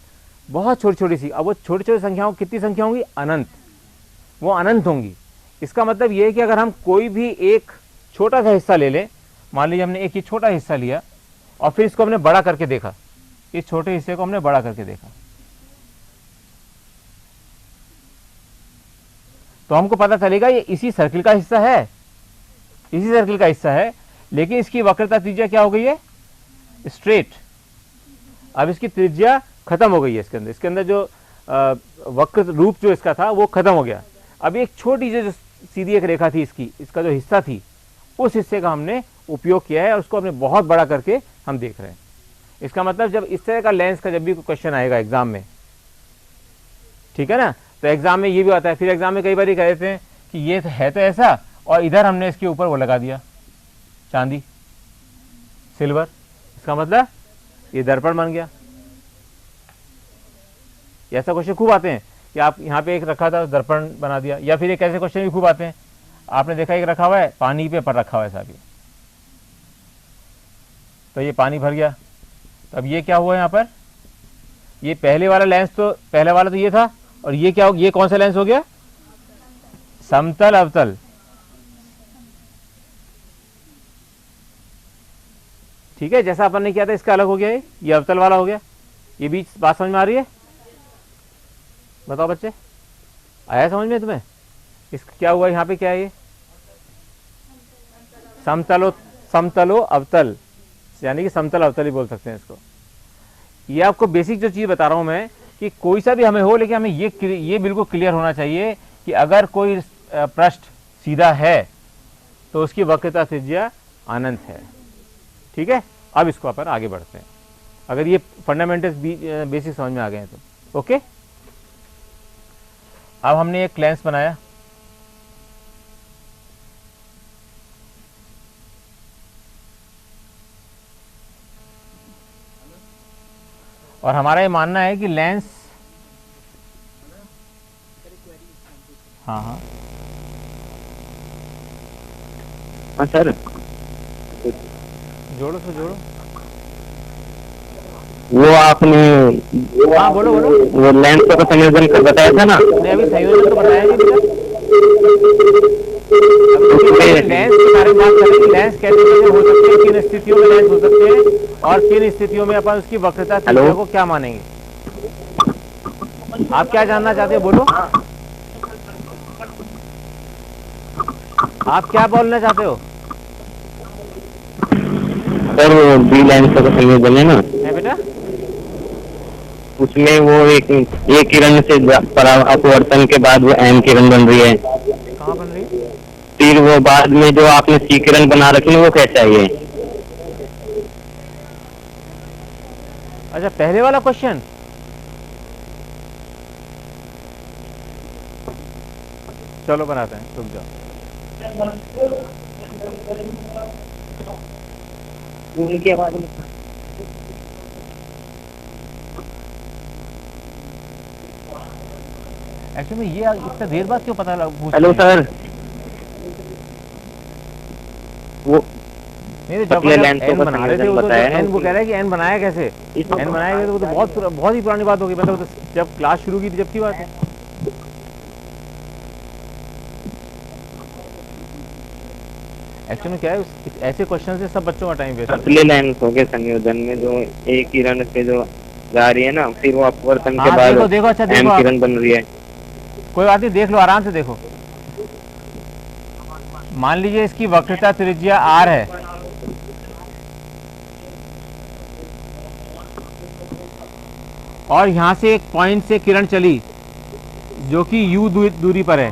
बहुत छोटी छोटी सी, अब वो छोटी छोटी संख्याओं, कितनी संख्या होंगी, अनंत, वो अनंत होंगी। इसका मतलब ये है कि अगर हम कोई भी एक छोटा सा हिस्सा ले लें, मान लीजिए हमने एक ही छोटा हिस्सा लिया और फिर इसको हमने बड़ा करके देखा, इस छोटे हिस्से को हमने बड़ा करके देखा, तो हमको पता चलेगा ये इसी सर्किल का हिस्सा है, इसी सर्किल का हिस्सा है, लेकिन इसकी वक्रता त्रिज्या क्या हो गई है, स्ट्रेट। अब इसकी त्रिज्या खत्म हो गई है, इसके अंदर जो वक्र रूप जो इसका था वो खत्म हो गया। अब एक छोटी जो सीधी एक रेखा थी इसकी, इसका जो हिस्सा थी, उस हिस्से का हमने उपयोग किया है और उसको हमने बहुत बड़ा करके हम देख रहे हैं। इसका मतलब जब इस तरह का लेंस का जब भी कोई क्वेश्चन आएगा एग्जाम में, ठीक है ना, तो एग्जाम में ये भी आता है। फिर एग्जाम में कई बार ये कह देते हैं कि ये है तो ऐसा, और इधर हमने इसके ऊपर वो लगा दिया चांदी, सिल्वर, इसका मतलब ये दर्पण बन गया। ऐसा क्वेश्चन खूब आते हैं कि आप यहाँ पे एक रखा था दर्पण बना दिया, या फिर एक ऐसे क्वेश्चन भी खूब आते हैं, आपने देखा एक रखा हुआ है पानी पे पर रखा हुआ है साहब, तो ये पानी भर गया। तो अब ये क्या हुआ यहाँ पर, ये पहले वाला लेंस, तो पहले वाला तो ये था, और ये क्या हो, ये कौन सा लेंस हो गया, समतल अवतल। ठीक है, जैसा अपन ने किया था इसका अलग हो गया, ये अवतल वाला हो गया। ये बीच बात समझ में आ रही है, बताओ बच्चे, आया समझ में तुम्हें? इस क्या हुआ यहाँ पे, क्या है ये? समतलो अवतल, यानी कि समतल अवतल ही बोल सकते हैं इसको। ये आपको बेसिक जो चीज बता रहा हूं मैं, कि कोई सा भी हमें हो, लेकिन हमें ये बिल्कुल क्लियर होना चाहिए कि अगर कोई पृष्ठ सीधा है तो उसकी वक्रता त्रिज्या अनंत है। ठीक है, अब इसको अपन आगे बढ़ते हैं, अगर ये फंडामेंटल्स बेसिक समझ में आ गए हैं तो। ओके, अब हमने एक लेंस बनाया, और हमारा ये मानना है कि लेंस, हाँ हाँ हाँ सर, जोड़ो तो जोड़ो। वो आपने हाँ बोलो बोलो। वो लेंस का संयोजन कर बताया था ना। नहीं, अभी संयोजन तो बताया नहीं बेटा, अभी लेंस के बारे में बात करेंगे। लेंस कैसे कैसे हो सकते हैं, किन स्थितियों में लेंस हो सकते हैं, और किन स्थितियों में अपन उसकी वक्रता त्रिज्या को क्या मानेंगे। आप क्या जानना चाहते हो, बोलो, आप क्या बोलना चाहते हो? सर वो बी लेंस का संयोजन है ना, है बेटा, उसमें वो एक किरण से अपवर्तन के बाद वो एम किरण बन रही है। कहाँ बन रही है? फिर वो बाद में जो आपने सी किरण बना रखी है वो कैसा है? अच्छा, पहले वाला क्वेश्चन, चलो बनाते हैं, रुक जाओ। उनकी आवाज में एक्चुअली ये इतना देर बाद क्यों पता लगा? हेलो सर, वो नहीं, जब एन बना रहे थे वो तो एन, वो कह रहा है कि एन बनाया कैसे, एन बनाया कैसे, वो तो बहुत ही पुरानी बात होगी, मतलब जब क्लास शुरू की थी जब की बात है। एक्चुअली क्या है, ऐसे क्वेश्चन से सब बच्चों का टाइम वेस्ट होता है। पतले लेंस हो गए संयोजन में, जो एक किरण से जो जा रही है ना, फिर वो अपवर्तन के बाद देखो देखो, अच्छा एम देखो, किरण बन रही है। कोई बात नहीं, देख लो आराम से देखो। मान लीजिए इसकी वक्रता त्रिज्या आर है, और यहां से एक पॉइंट से किरण चली जो कि यू दूरी पर है।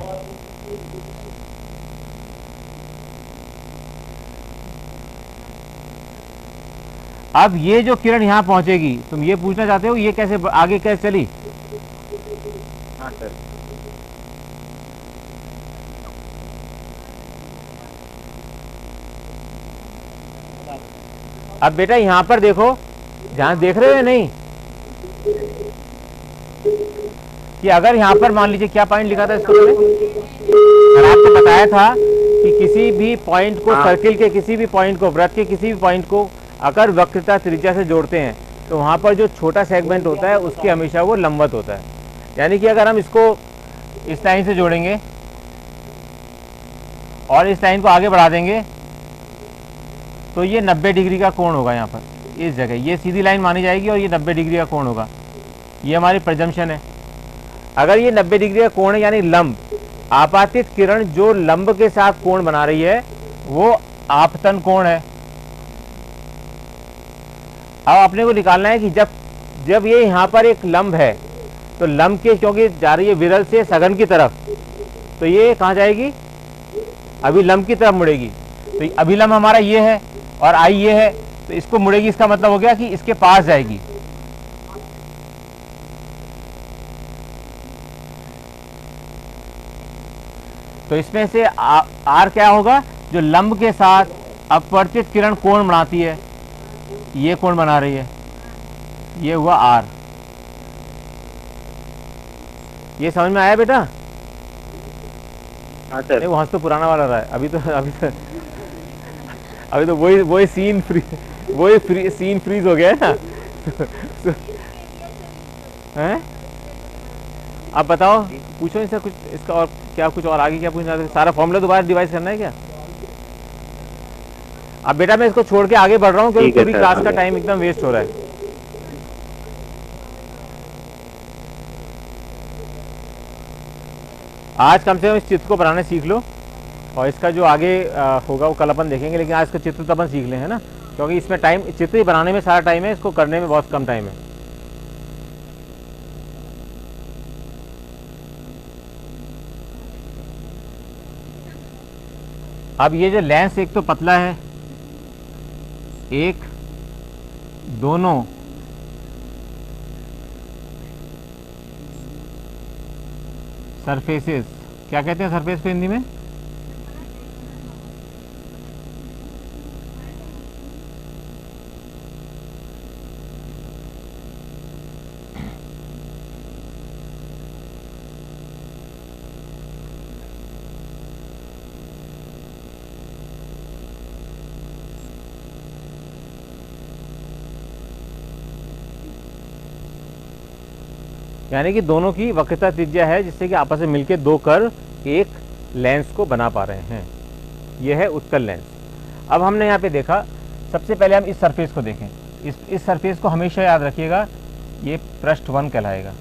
अब ये जो किरण यहां पहुंचेगी, तुम ये पूछना चाहते हो ये कैसे आगे कैसे चली? हाँ सर, अब बेटा यहां पर देखो, जहां देख रहे हो या नहीं, कि अगर यहां पर मान लीजिए क्या पॉइंट लिखा था इसको मैंने, मैंने आपको बताया था कि किसी भी पॉइंट को, सर्किल के किसी भी पॉइंट को, वृत्त के किसी भी पॉइंट को अगर वक्रता त्रिज्या से जोड़ते हैं तो वहां पर जो छोटा सेगमेंट होता है उसके हमेशा वो लंबवत होता है। यानी कि अगर हम इसको इस लाइन से जोड़ेंगे और इस लाइन को आगे बढ़ा देंगे तो ये 90 डिग्री का कोण होगा। यहाँ पर इस जगह ये सीधी लाइन मानी जाएगी और ये 90 डिग्री का कोण होगा। ये हमारी प्रेजम्पशन है। अगर ये 90 डिग्री का कोण है यानी लंब, आपातित किरण जो लंब के साथ कोण बना रही है वो आपतन कोण है। अब अपने को निकालना है कि जब ये यहाँ पर एक लंब है तो लंब के, क्योंकि जा रही है विरल से सघन की तरफ, तो ये कहाँ जाएगी? अभिलंब की तरफ मुड़ेगी। तो अभिलंब हमारा ये है और आई ये है, तो इसको मुड़ेगी, इसका मतलब हो गया कि इसके पास जाएगी। तो इसमें से आर क्या होगा? जो लंब के साथ अपवर्तित किरण कोण बनाती है, ये कोण बना रही है, ये हुआ आर। ये समझ में आया बेटा? हाँ सर। वहां तो पुराना वाला रहा है, अभी तो वही सीन फ्रीज हो गया है ना। हैं? आप बताओ, पूछो इनसे कुछ, इसका और क्या, कुछ और आगे क्या पूछना चाहते? सारा फॉर्मूला दोबारा डिवाइस करना है क्या? अब बेटा मैं इसको छोड़ के आगे बढ़ रहा हूँ क्योंकि पूरी क्लास का टाइम एकदम वेस्ट हो रहा है। आज कम से कम इस चित्र को बनाना सीख लो, और इसका जो आगे होगा वो कल अपन देखेंगे, लेकिन आज का चित्र तो अपन सीख लें, है ना, क्योंकि इसमें टाइम, चित्र ही बनाने में सारा टाइम है, इसको करने में बहुत कम टाइम है। अब ये जो लेंस एक तो पतला है, एक दोनों सरफेसेस, क्या कहते हैं सरफेस को हिंदी में? यानी कि दोनों की वक्रता त्रिज्या है, जिससे कि आपस में मिलकर दो कर्व एक लेंस को बना पा रहे हैं। यह है उत्तल लेंस। अब हमने यहाँ पे देखा, सबसे पहले हम इस सरफेस को देखें। इस सरफेस को हमेशा याद रखिएगा, ये पृष्ठ 1 कहलाएगा।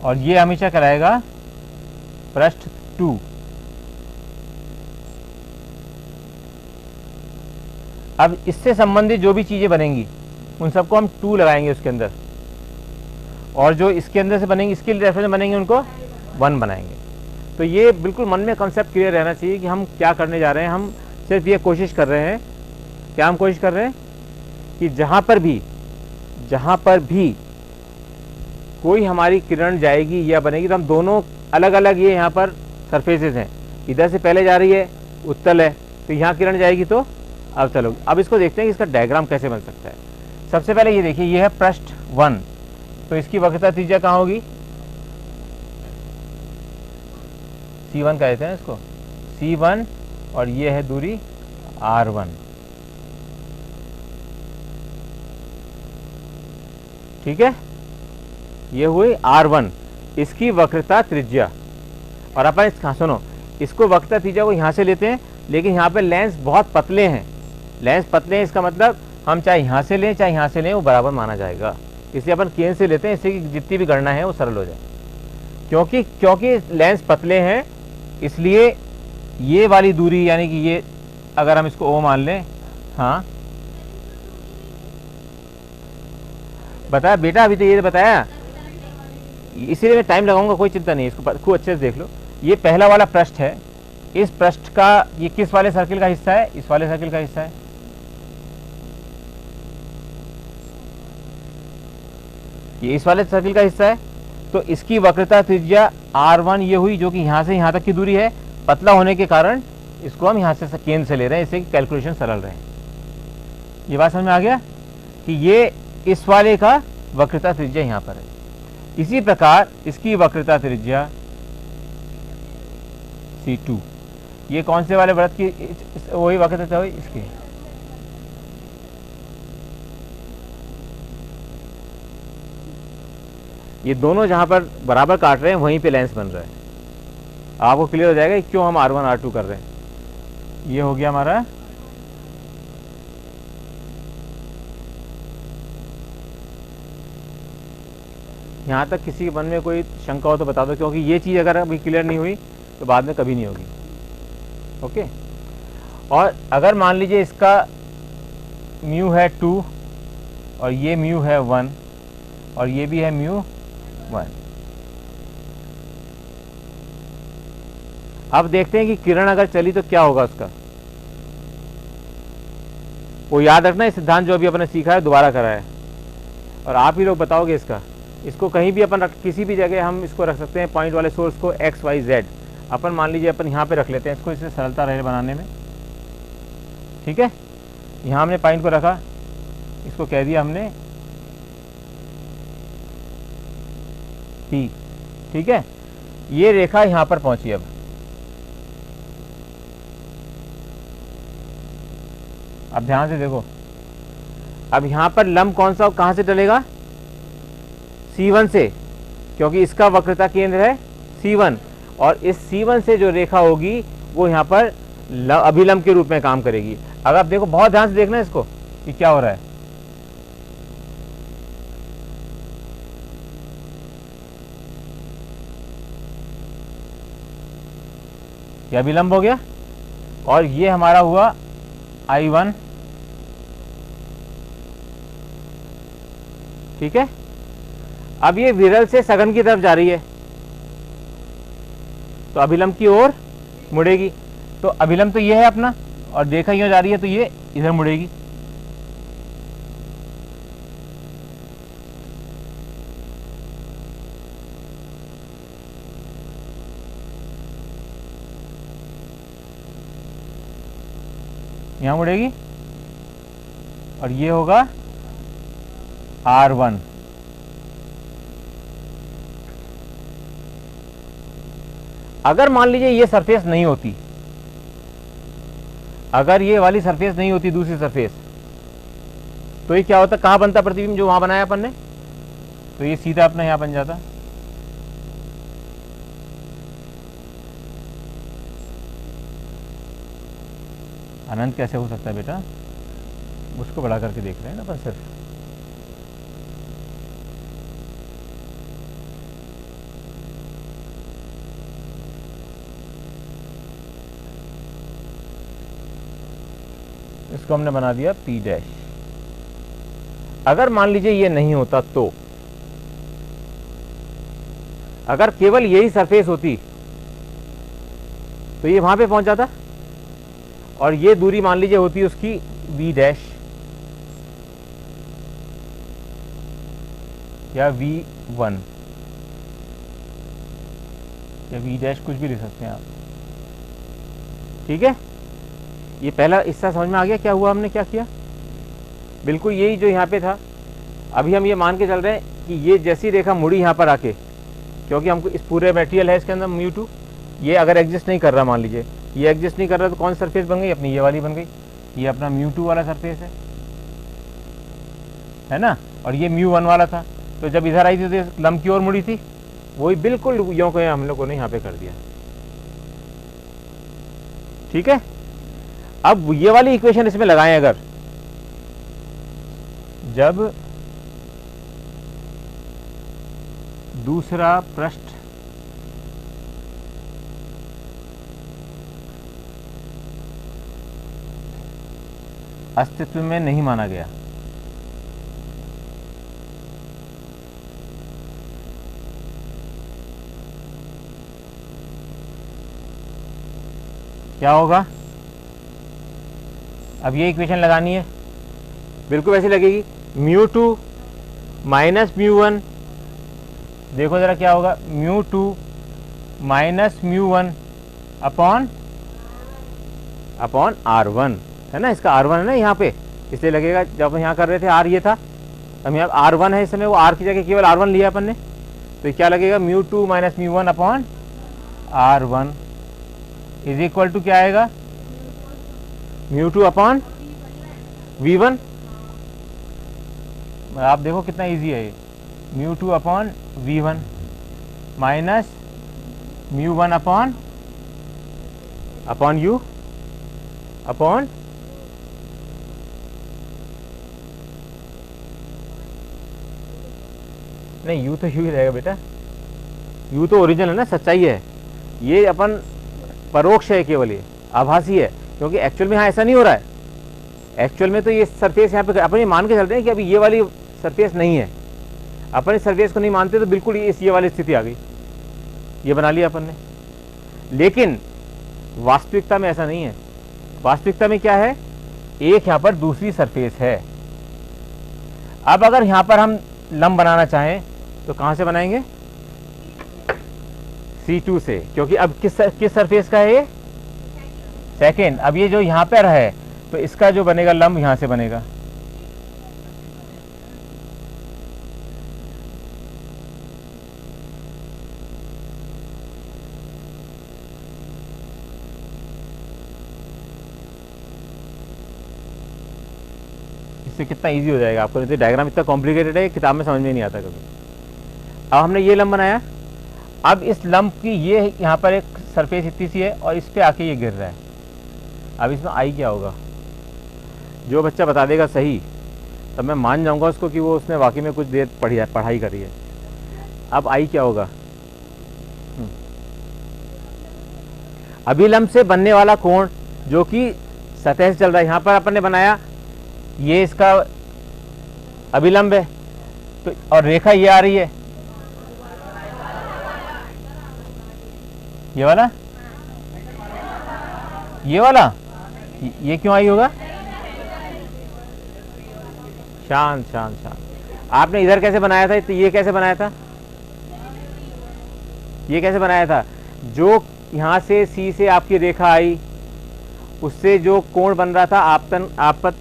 और ये हमेशा कहलाएगा पृष्ठ 2। अब इससे संबंधित जो भी चीज़ें बनेंगी उन सबको हम 2 लगाएंगे उसके अंदर, और जो इसके अंदर से बनेंगी, इसके रेफरेंस बनेंगे, उनको 1 बनाएंगे। तो ये बिल्कुल मन में कंसेप्ट क्लियर रहना चाहिए कि हम क्या करने जा रहे हैं। हम सिर्फ ये कोशिश कर रहे हैं, क्या हम कोशिश कर रहे हैं कि जहाँ पर भी कोई हमारी किरण जाएगी या बनेगी, तो हम दोनों अलग अलग, ये यहाँ पर सरफेसेस हैं, इधर से पहले जा रही है उत्तल है, तो यहाँ किरण जाएगी। तो अब चलो, अब इसको देखते हैं कि इसका डायग्राम कैसे बन सकता है। सबसे पहले ये देखिए, ये है पृष्ठ 1, तो इसकी वक्रता त्रिज्या कहाँ होगी? C1 कहते हैं इसको, C1, और ये है दूरी R1। ठीक है, ये हुई R1, इसकी वक्रता त्रिज्या। और अपन सुनो, इसको वक्रता त्रिज्या को यहाँ से लेते हैं, लेकिन यहाँ पे लेंस बहुत पतले हैं। लेंस पतले हैं, इसका मतलब हम चाहे यहाँ से लें चाहे यहाँ से लें, वो बराबर माना जाएगा। इसलिए अपन केंद्र से लेते हैं, इससे कि जितनी भी गणना है वो सरल हो जाए। क्योंकि लेंस पतले हैं, इसलिए ये वाली दूरी, यानी कि ये, अगर हम इसको O मान लें, हाँ बताया बेटा, अभी तो ये बताया, इसीलिए मैं टाइम लगाऊंगा, कोई चिंता नहीं, इसको खूब अच्छे से देख लो। ये पहला वाला पृष्ठ है, इस पृष्ठ का ये किस वाले सर्किल का हिस्सा है? इस वाले सर्किल का हिस्सा है। ये इस वाले सर्किल का हिस्सा है, तो इसकी वक्रता त्रिज्या R1 ये हुई, जो कि यहाँ से यहाँ तक की दूरी है। पतला होने के कारण इसको हम यहाँ से केंद्र से ले रहे हैं, इससे कि कैलकुलेशन सरल रहे। ये बात समझ में आ गया कि ये इस वाले का वक्रता त्रिज्या यहाँ पर है। इसी प्रकार इसकी वक्रता त्रिज्या C2, ये कौन से वाले वृत्त की वही वक्रता हुई इसकी। ये दोनों जहां पर बराबर काट रहे हैं वहीं पे लेंस बन रहा है। आपको क्लियर हो जाएगा कि क्यों हम R1 R2 कर रहे हैं। ये हो गया हमारा यहाँ तक। किसी के मन में कोई शंका हो तो बता दो, क्योंकि ये चीज़ अगर अभी क्लियर नहीं हुई तो बाद में कभी नहीं होगी। ओके, और अगर मान लीजिए इसका म्यू है 2 और ये म्यू है 1 और ये भी है म्यू 1। अब देखते हैं कि किरण अगर चली तो क्या होगा उसका। वो याद रखना, इस सिद्धांत जो अभी अपने सीखा है दोबारा करा है, और आप ही लोग बताओगे इसका। इसको कहीं भी अपन किसी भी जगह हम इसको रख सकते हैं, पॉइंट वाले सोर्स को x y z। अपन मान लीजिए अपन यहाँ पे रख लेते हैं इसको, इससे सरलता रहे बनाने में। ठीक है, यहाँ हमने पॉइंट को रखा, इसको कह दिया हमने P। ठीक है, ये रेखा यहाँ पर पहुंची। अब ध्यान से देखो, अब यहाँ पर लंब कौन सा कहाँ से चलेगा? C1 से, क्योंकि इसका वक्रता केंद्र है C1, और इस C1 से जो रेखा होगी वो यहाँ पर अभिलंब के रूप में काम करेगी। अब आप देखो, बहुत ध्यान से देखना इसको कि क्या हो रहा है। ये अभिलंब हो गया, और ये हमारा हुआ I1, ठीक है। अब ये विरल से सघन की तरफ जा रही है, तो अभिलंब की ओर मुड़ेगी। तो अभिलंब तो ये है अपना, और रेखा यूं जा रही है तो ये इधर मुड़ेगी। यहां मुड़ेगी, और ये होगा R1। अगर मान लीजिए ये सरफेस नहीं होती, अगर ये वाली सरफेस नहीं होती, दूसरी सरफेस, तो ये क्या होता, कहाँ बनता प्रतिबिंब जो वहां बनाया अपन ने, तो ये सीधा अपना यहां बन जाता। अनंत कैसे हो सकता है बेटा, उसको बड़ा करके देख रहे हैं ना अपन सिर्फ। इसको हमने बना दिया P'। अगर मान लीजिए ये नहीं होता, तो अगर केवल यही सरफेस होती तो ये वहां पे पहुंच जाता, और ये दूरी मान लीजिए होती उसकी V' या V1 या V', कुछ भी लिख सकते हैं आप, ठीक है। ये पहला हिस्सा समझ में आ गया क्या हुआ, हमने क्या किया, बिल्कुल यही जो यहाँ पे था। अभी हम ये मान के चल रहे हैं कि ये जैसी रेखा मुड़ी यहाँ पर आके, क्योंकि हमको इस पूरे मटेरियल है इसके अंदर μ2, ये अगर एग्जिस्ट नहीं कर रहा, मान लीजिए ये एग्जिस्ट नहीं कर रहा, तो कौन सरफेस बन गई अपनी, ये वाली बन गई। ये अपना μ2 वाला सरफेस है ना, और ये μ1 वाला था। तो जब इधर आई थी तो लंब की ओर मुड़ी थी, वही बिल्कुल यों को हम लोगों ने यहाँ पे कर दिया, ठीक है। अब ये वाली इक्वेशन इसमें लगाएं, अगर जब दूसरा पृष्ठ अस्तित्व में नहीं माना गया, क्या होगा। अब ये इक्वेशन लगानी है, बिल्कुल वैसे लगेगी, μ2 माइनस μ1, देखो जरा क्या होगा, μ2 माइनस μ1 अपॉन R1, है ना, इसका R1 है ना यहाँ पे, इसलिए लगेगा, जब यहाँ कर रहे थे R ये था, अब यहाँ R1 है, इस समय वो R की जगह केवल R1 लिया अपन ने, तो क्या लगेगा, μ2 minus μ1 upon R1 is equal to क्या आएगा, μ2 अपॉन V1। आप देखो कितना इजी है ये, μ2 upon V1 minus μ1 upon U upon नहीं, U तो U ही रहेगा बेटा, U तो ओरिजिनल है ना, सच्चाई है। ये अपन परोक्ष है, केवल ये आभासी है, क्योंकि एक्चुअल में यहाँ ऐसा नहीं हो रहा है। एक्चुअल में तो ये सरफेस यहाँ पे अपन ये मान के चलते हैं कि अभी ये वाली सरफेस नहीं है, अपन इस सरफेस को नहीं मानते, तो बिल्कुल ये वाली स्थिति आ गई, ये बना लिया अपन ने। लेकिन वास्तविकता में ऐसा नहीं है। वास्तविकता में क्या है, एक यहाँ पर दूसरी सरफेस है। अब अगर यहाँ पर हम लंब बनाना चाहें तो कहाँ से बनाएंगे, C2 से, क्योंकि अब किस सरफेस का है ये, सेकेंड। अब ये जो यहाँ पर है तो इसका जो बनेगा लंब यहाँ से बनेगा, इससे कितना इजी हो जाएगा आपको। नहीं, डायग्राम इतना कॉम्प्लिकेटेड है, किताब में समझ में नहीं आता कभी। अब हमने ये लंब बनाया, अब इस लंब की ये यहाँ पर एक सरफेस इतनी सी है और इस पे आके ये गिर रहा है। अब इसमें आई क्या होगा, जो बच्चा बता देगा सही, तब मैं मान जाऊंगा उसको कि वो उसने वाकई में कुछ देर पढ़ाई करी है। अब आई क्या होगा, अभिलंब से बनने वाला कोण जो कि सतह से चल रहा है, यहाँ पर अपन ने बनाया, ये इसका अभिलंब है, तो और रेखा ये आ रही है, ये वाला, ये वाला, ये क्यों आई होगा? शांत शांत शांत। आपने इधर कैसे बनाया था, तो ये कैसे बनाया था, ये कैसे बनाया था? जो यहाँ से सी से आपकी रेखा आई, उससे जो कोण बन रहा था आपतन आपत,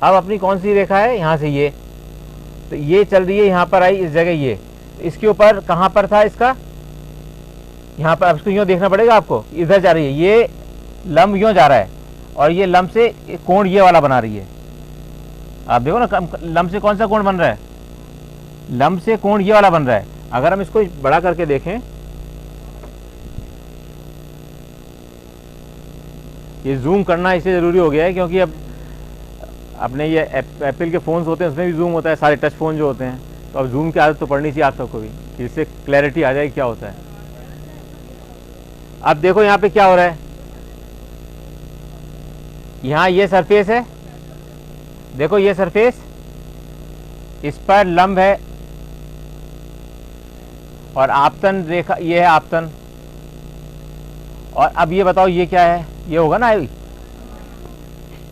अब अपनी कौन सी रेखा है, यहाँ से ये, तो ये चल रही है, यहाँ पर आई इस जगह, ये इसके ऊपर कहाँ पर था इसका, यहाँ पर। अब इसको यूँ देखना पड़ेगा आपको, इधर जा रही है, ये लंब यूँ जा रहा है, और ये लंब से कोण ये वाला बना रही है। आप देखो ना, लंब से कौन सा कोण बन रहा है, लंब से कोण ये वाला बन रहा है। अगर हम इसको बड़ा करके देखें, ये जूम करना इससे ज़रूरी हो गया है, क्योंकि अब अपने ये एप्पल के फ़ोन्स होते हैं, उसमें भी जूम होता है, सारे टच फ़ोन जो होते हैं, तो अब जूम की आदत तो पड़नी चाहिए आप सबको भी, कि इससे क्लैरिटी आ जाए क्या होता है। अब देखो यहाँ पे क्या हो रहा है, यहाँ ये सरफेस है, देखो ये सरफेस, इस पर लंब है, और आपतन रेखा ये है आपतन। और अब ये बताओ ये क्या है, ये होगा ना आई,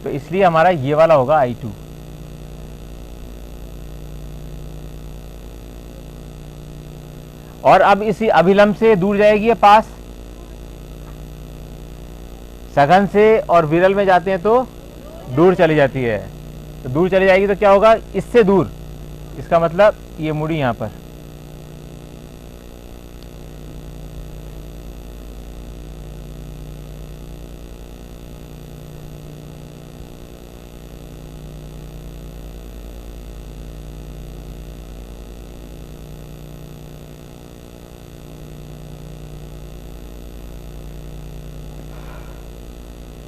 तो इसलिए हमारा ये वाला होगा I2। और अब इसी अभिलंब से दूर जाएगी ये पास, सघन से और विरल में जाते हैं तो दूर चली जाती है, तो दूर चली जाएगी तो क्या होगा, इससे दूर, इसका मतलब ये मुड़ी यहाँ पर।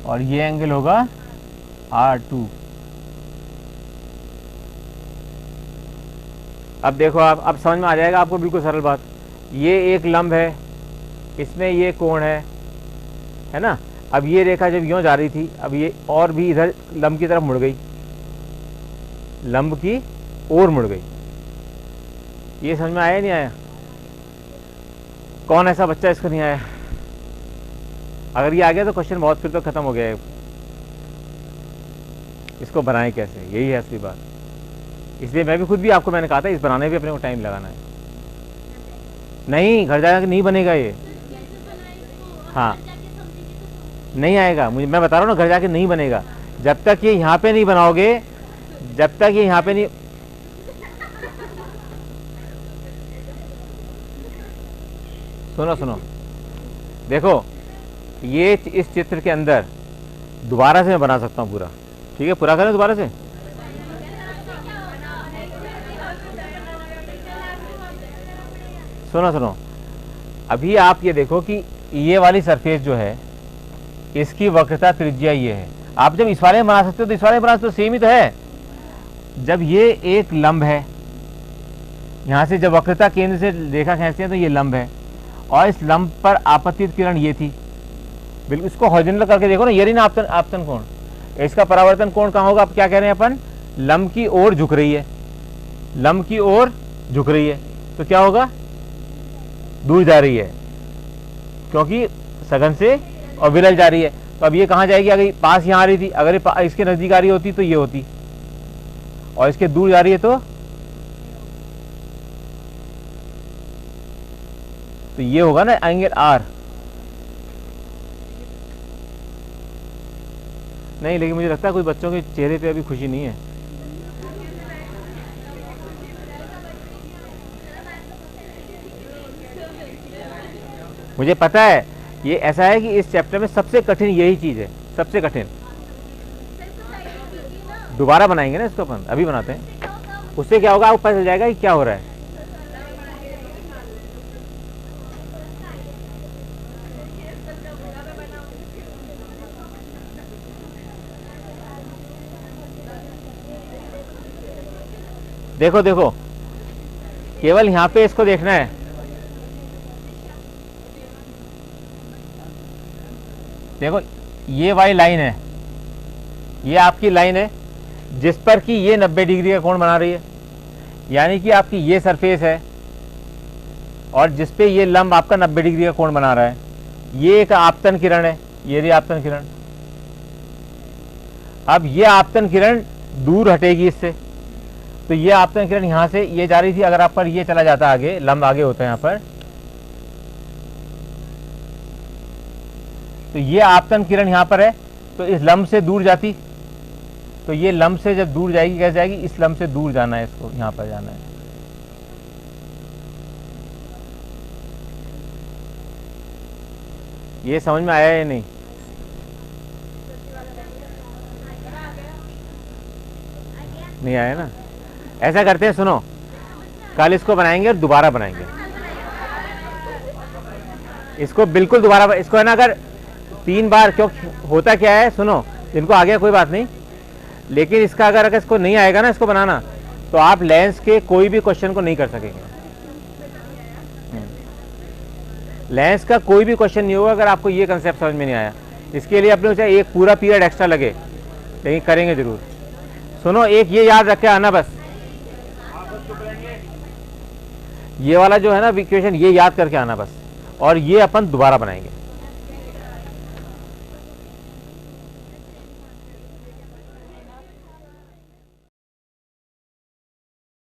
और ये एंगल होगा R2। अब देखो आप, अब समझ में आ जाएगा आपको, बिल्कुल सरल बात। ये एक लंब है, इसमें ये कोण है ना। अब ये रेखा जब यूँ जा रही थी, अब ये और भी इधर लंब की तरफ मुड़ गई, लंब की ओर मुड़ गई। ये समझ में आया नहीं आया? कौन ऐसा बच्चा इसको नहीं आया? अगर ये आ गया तो क्वेश्चन बहुत, फिर तो खत्म हो गया है। इसको बनाएं कैसे, यही है असली बात। इसलिए मैं भी खुद भी आपको मैंने कहा था, इस बनाने में अपने को टाइम लगाना है। नहीं, घर जाकर नहीं बनेगा ये। हाँ, नहीं आएगा, मुझे, मैं बता रहा हूँ ना, घर जाके नहीं बनेगा। जब तक ये यहाँ पे नहीं बनाओगे, जब तक ये यहाँ पे नहीं, सुनो सुनो, देखो ये इस चित्र के अंदर दोबारा से मैं बना सकता हूँ पूरा। ठीक है, पूरा करें दोबारा से। सुनो सुनो, अभी आप ये देखो कि ये वाली सरफेस जो है, इसकी वक्रता त्रिज्या ये है। आप जब इस वाले में बना सकते हो तो इस वाले में बना सकते हो, सेम ही तो है। जब ये एक लंब है, यहाँ से जब वक्रता केंद्र से रेखा खींचते हैं तो ये लंब है, और इस लंब पर आपतित किरण ये थी। बिल्कुल इसको हॉरिजॉन्टल करके देखो ना, ये रही ना आपतन, आपतन कोण। इसका परावर्तन कोण कहाँ होगा? आप क्या कह रहे हैं अपन? लंब की ओर झुक रही है, लंब की ओर झुक रही है, तो क्या होगा? दूर जा रही है, क्योंकि सघन से और विरल जा रही है। तो अब ये कहाँ जाएगी? अगर पास यहाँ आ रही थी, अगर इसके नजदीक आ रही होती तो ये होती, और इसके दूर जा रही है तो ये होगा ना एंगल R। नहीं, लेकिन मुझे लगता है कुछ बच्चों के चेहरे पे अभी खुशी नहीं है। मुझे पता है ये ऐसा है कि इस चैप्टर में सबसे कठिन यही चीज है, सबसे कठिन। दोबारा बनाएंगे ना इसको अपन, अभी बनाते हैं। उससे क्या होगा, आपको पता चल जाएगा कि क्या हो रहा है। देखो देखो, केवल यहाँ पे इसको देखना है। देखो ये वाली लाइन है, ये आपकी लाइन है जिस पर कि ये 90 डिग्री का कोण बना रही है, यानी कि आपकी ये सरफेस है और जिस पे ये लंब आपका 90 डिग्री का कोण बना रहा है। ये एक आपतन किरण है, ये रही आपतन किरण। अब ये आपतन किरण दूर हटेगी इससे, तो ये आपतन किरण यहाँ से ये जा रही थी, अगर आप पर ये चला जाता आगे, लंब आगे होता है यहाँ पर, तो ये आपतन किरण यहाँ पर है, तो इस लंब से दूर जाती, तो ये लंब से जब दूर जाएगी कैसे जाएगी, इस लंब से दूर जाना है, इसको यहाँ पर जाना है। ये समझ में आया या नहीं? नहीं आया ना? ऐसा करते हैं, सुनो, कल इसको बनाएंगे और दोबारा बनाएंगे इसको, बिल्कुल दोबारा। इसको है ना, अगर 3 बार, क्यों होता क्या है, सुनो, जिनको आ गया कोई बात नहीं, लेकिन इसका अगर इसको नहीं आएगा ना इसको बनाना, तो आप लेंस के कोई भी क्वेश्चन को नहीं कर सकेंगे। लेंस का कोई भी क्वेश्चन नहीं होगा अगर आपको ये कंसेप्ट समझ में नहीं आया। इसके लिए अपने चाहे एक पूरा पीरियड एक्स्ट्रा लगे, लेकिन करेंगे जरूर। सुनो, एक ये याद रख के आना बस, ये वाला जो है ना इक्वेशन, ये याद करके आना बस, और ये अपन दोबारा बनाएंगे।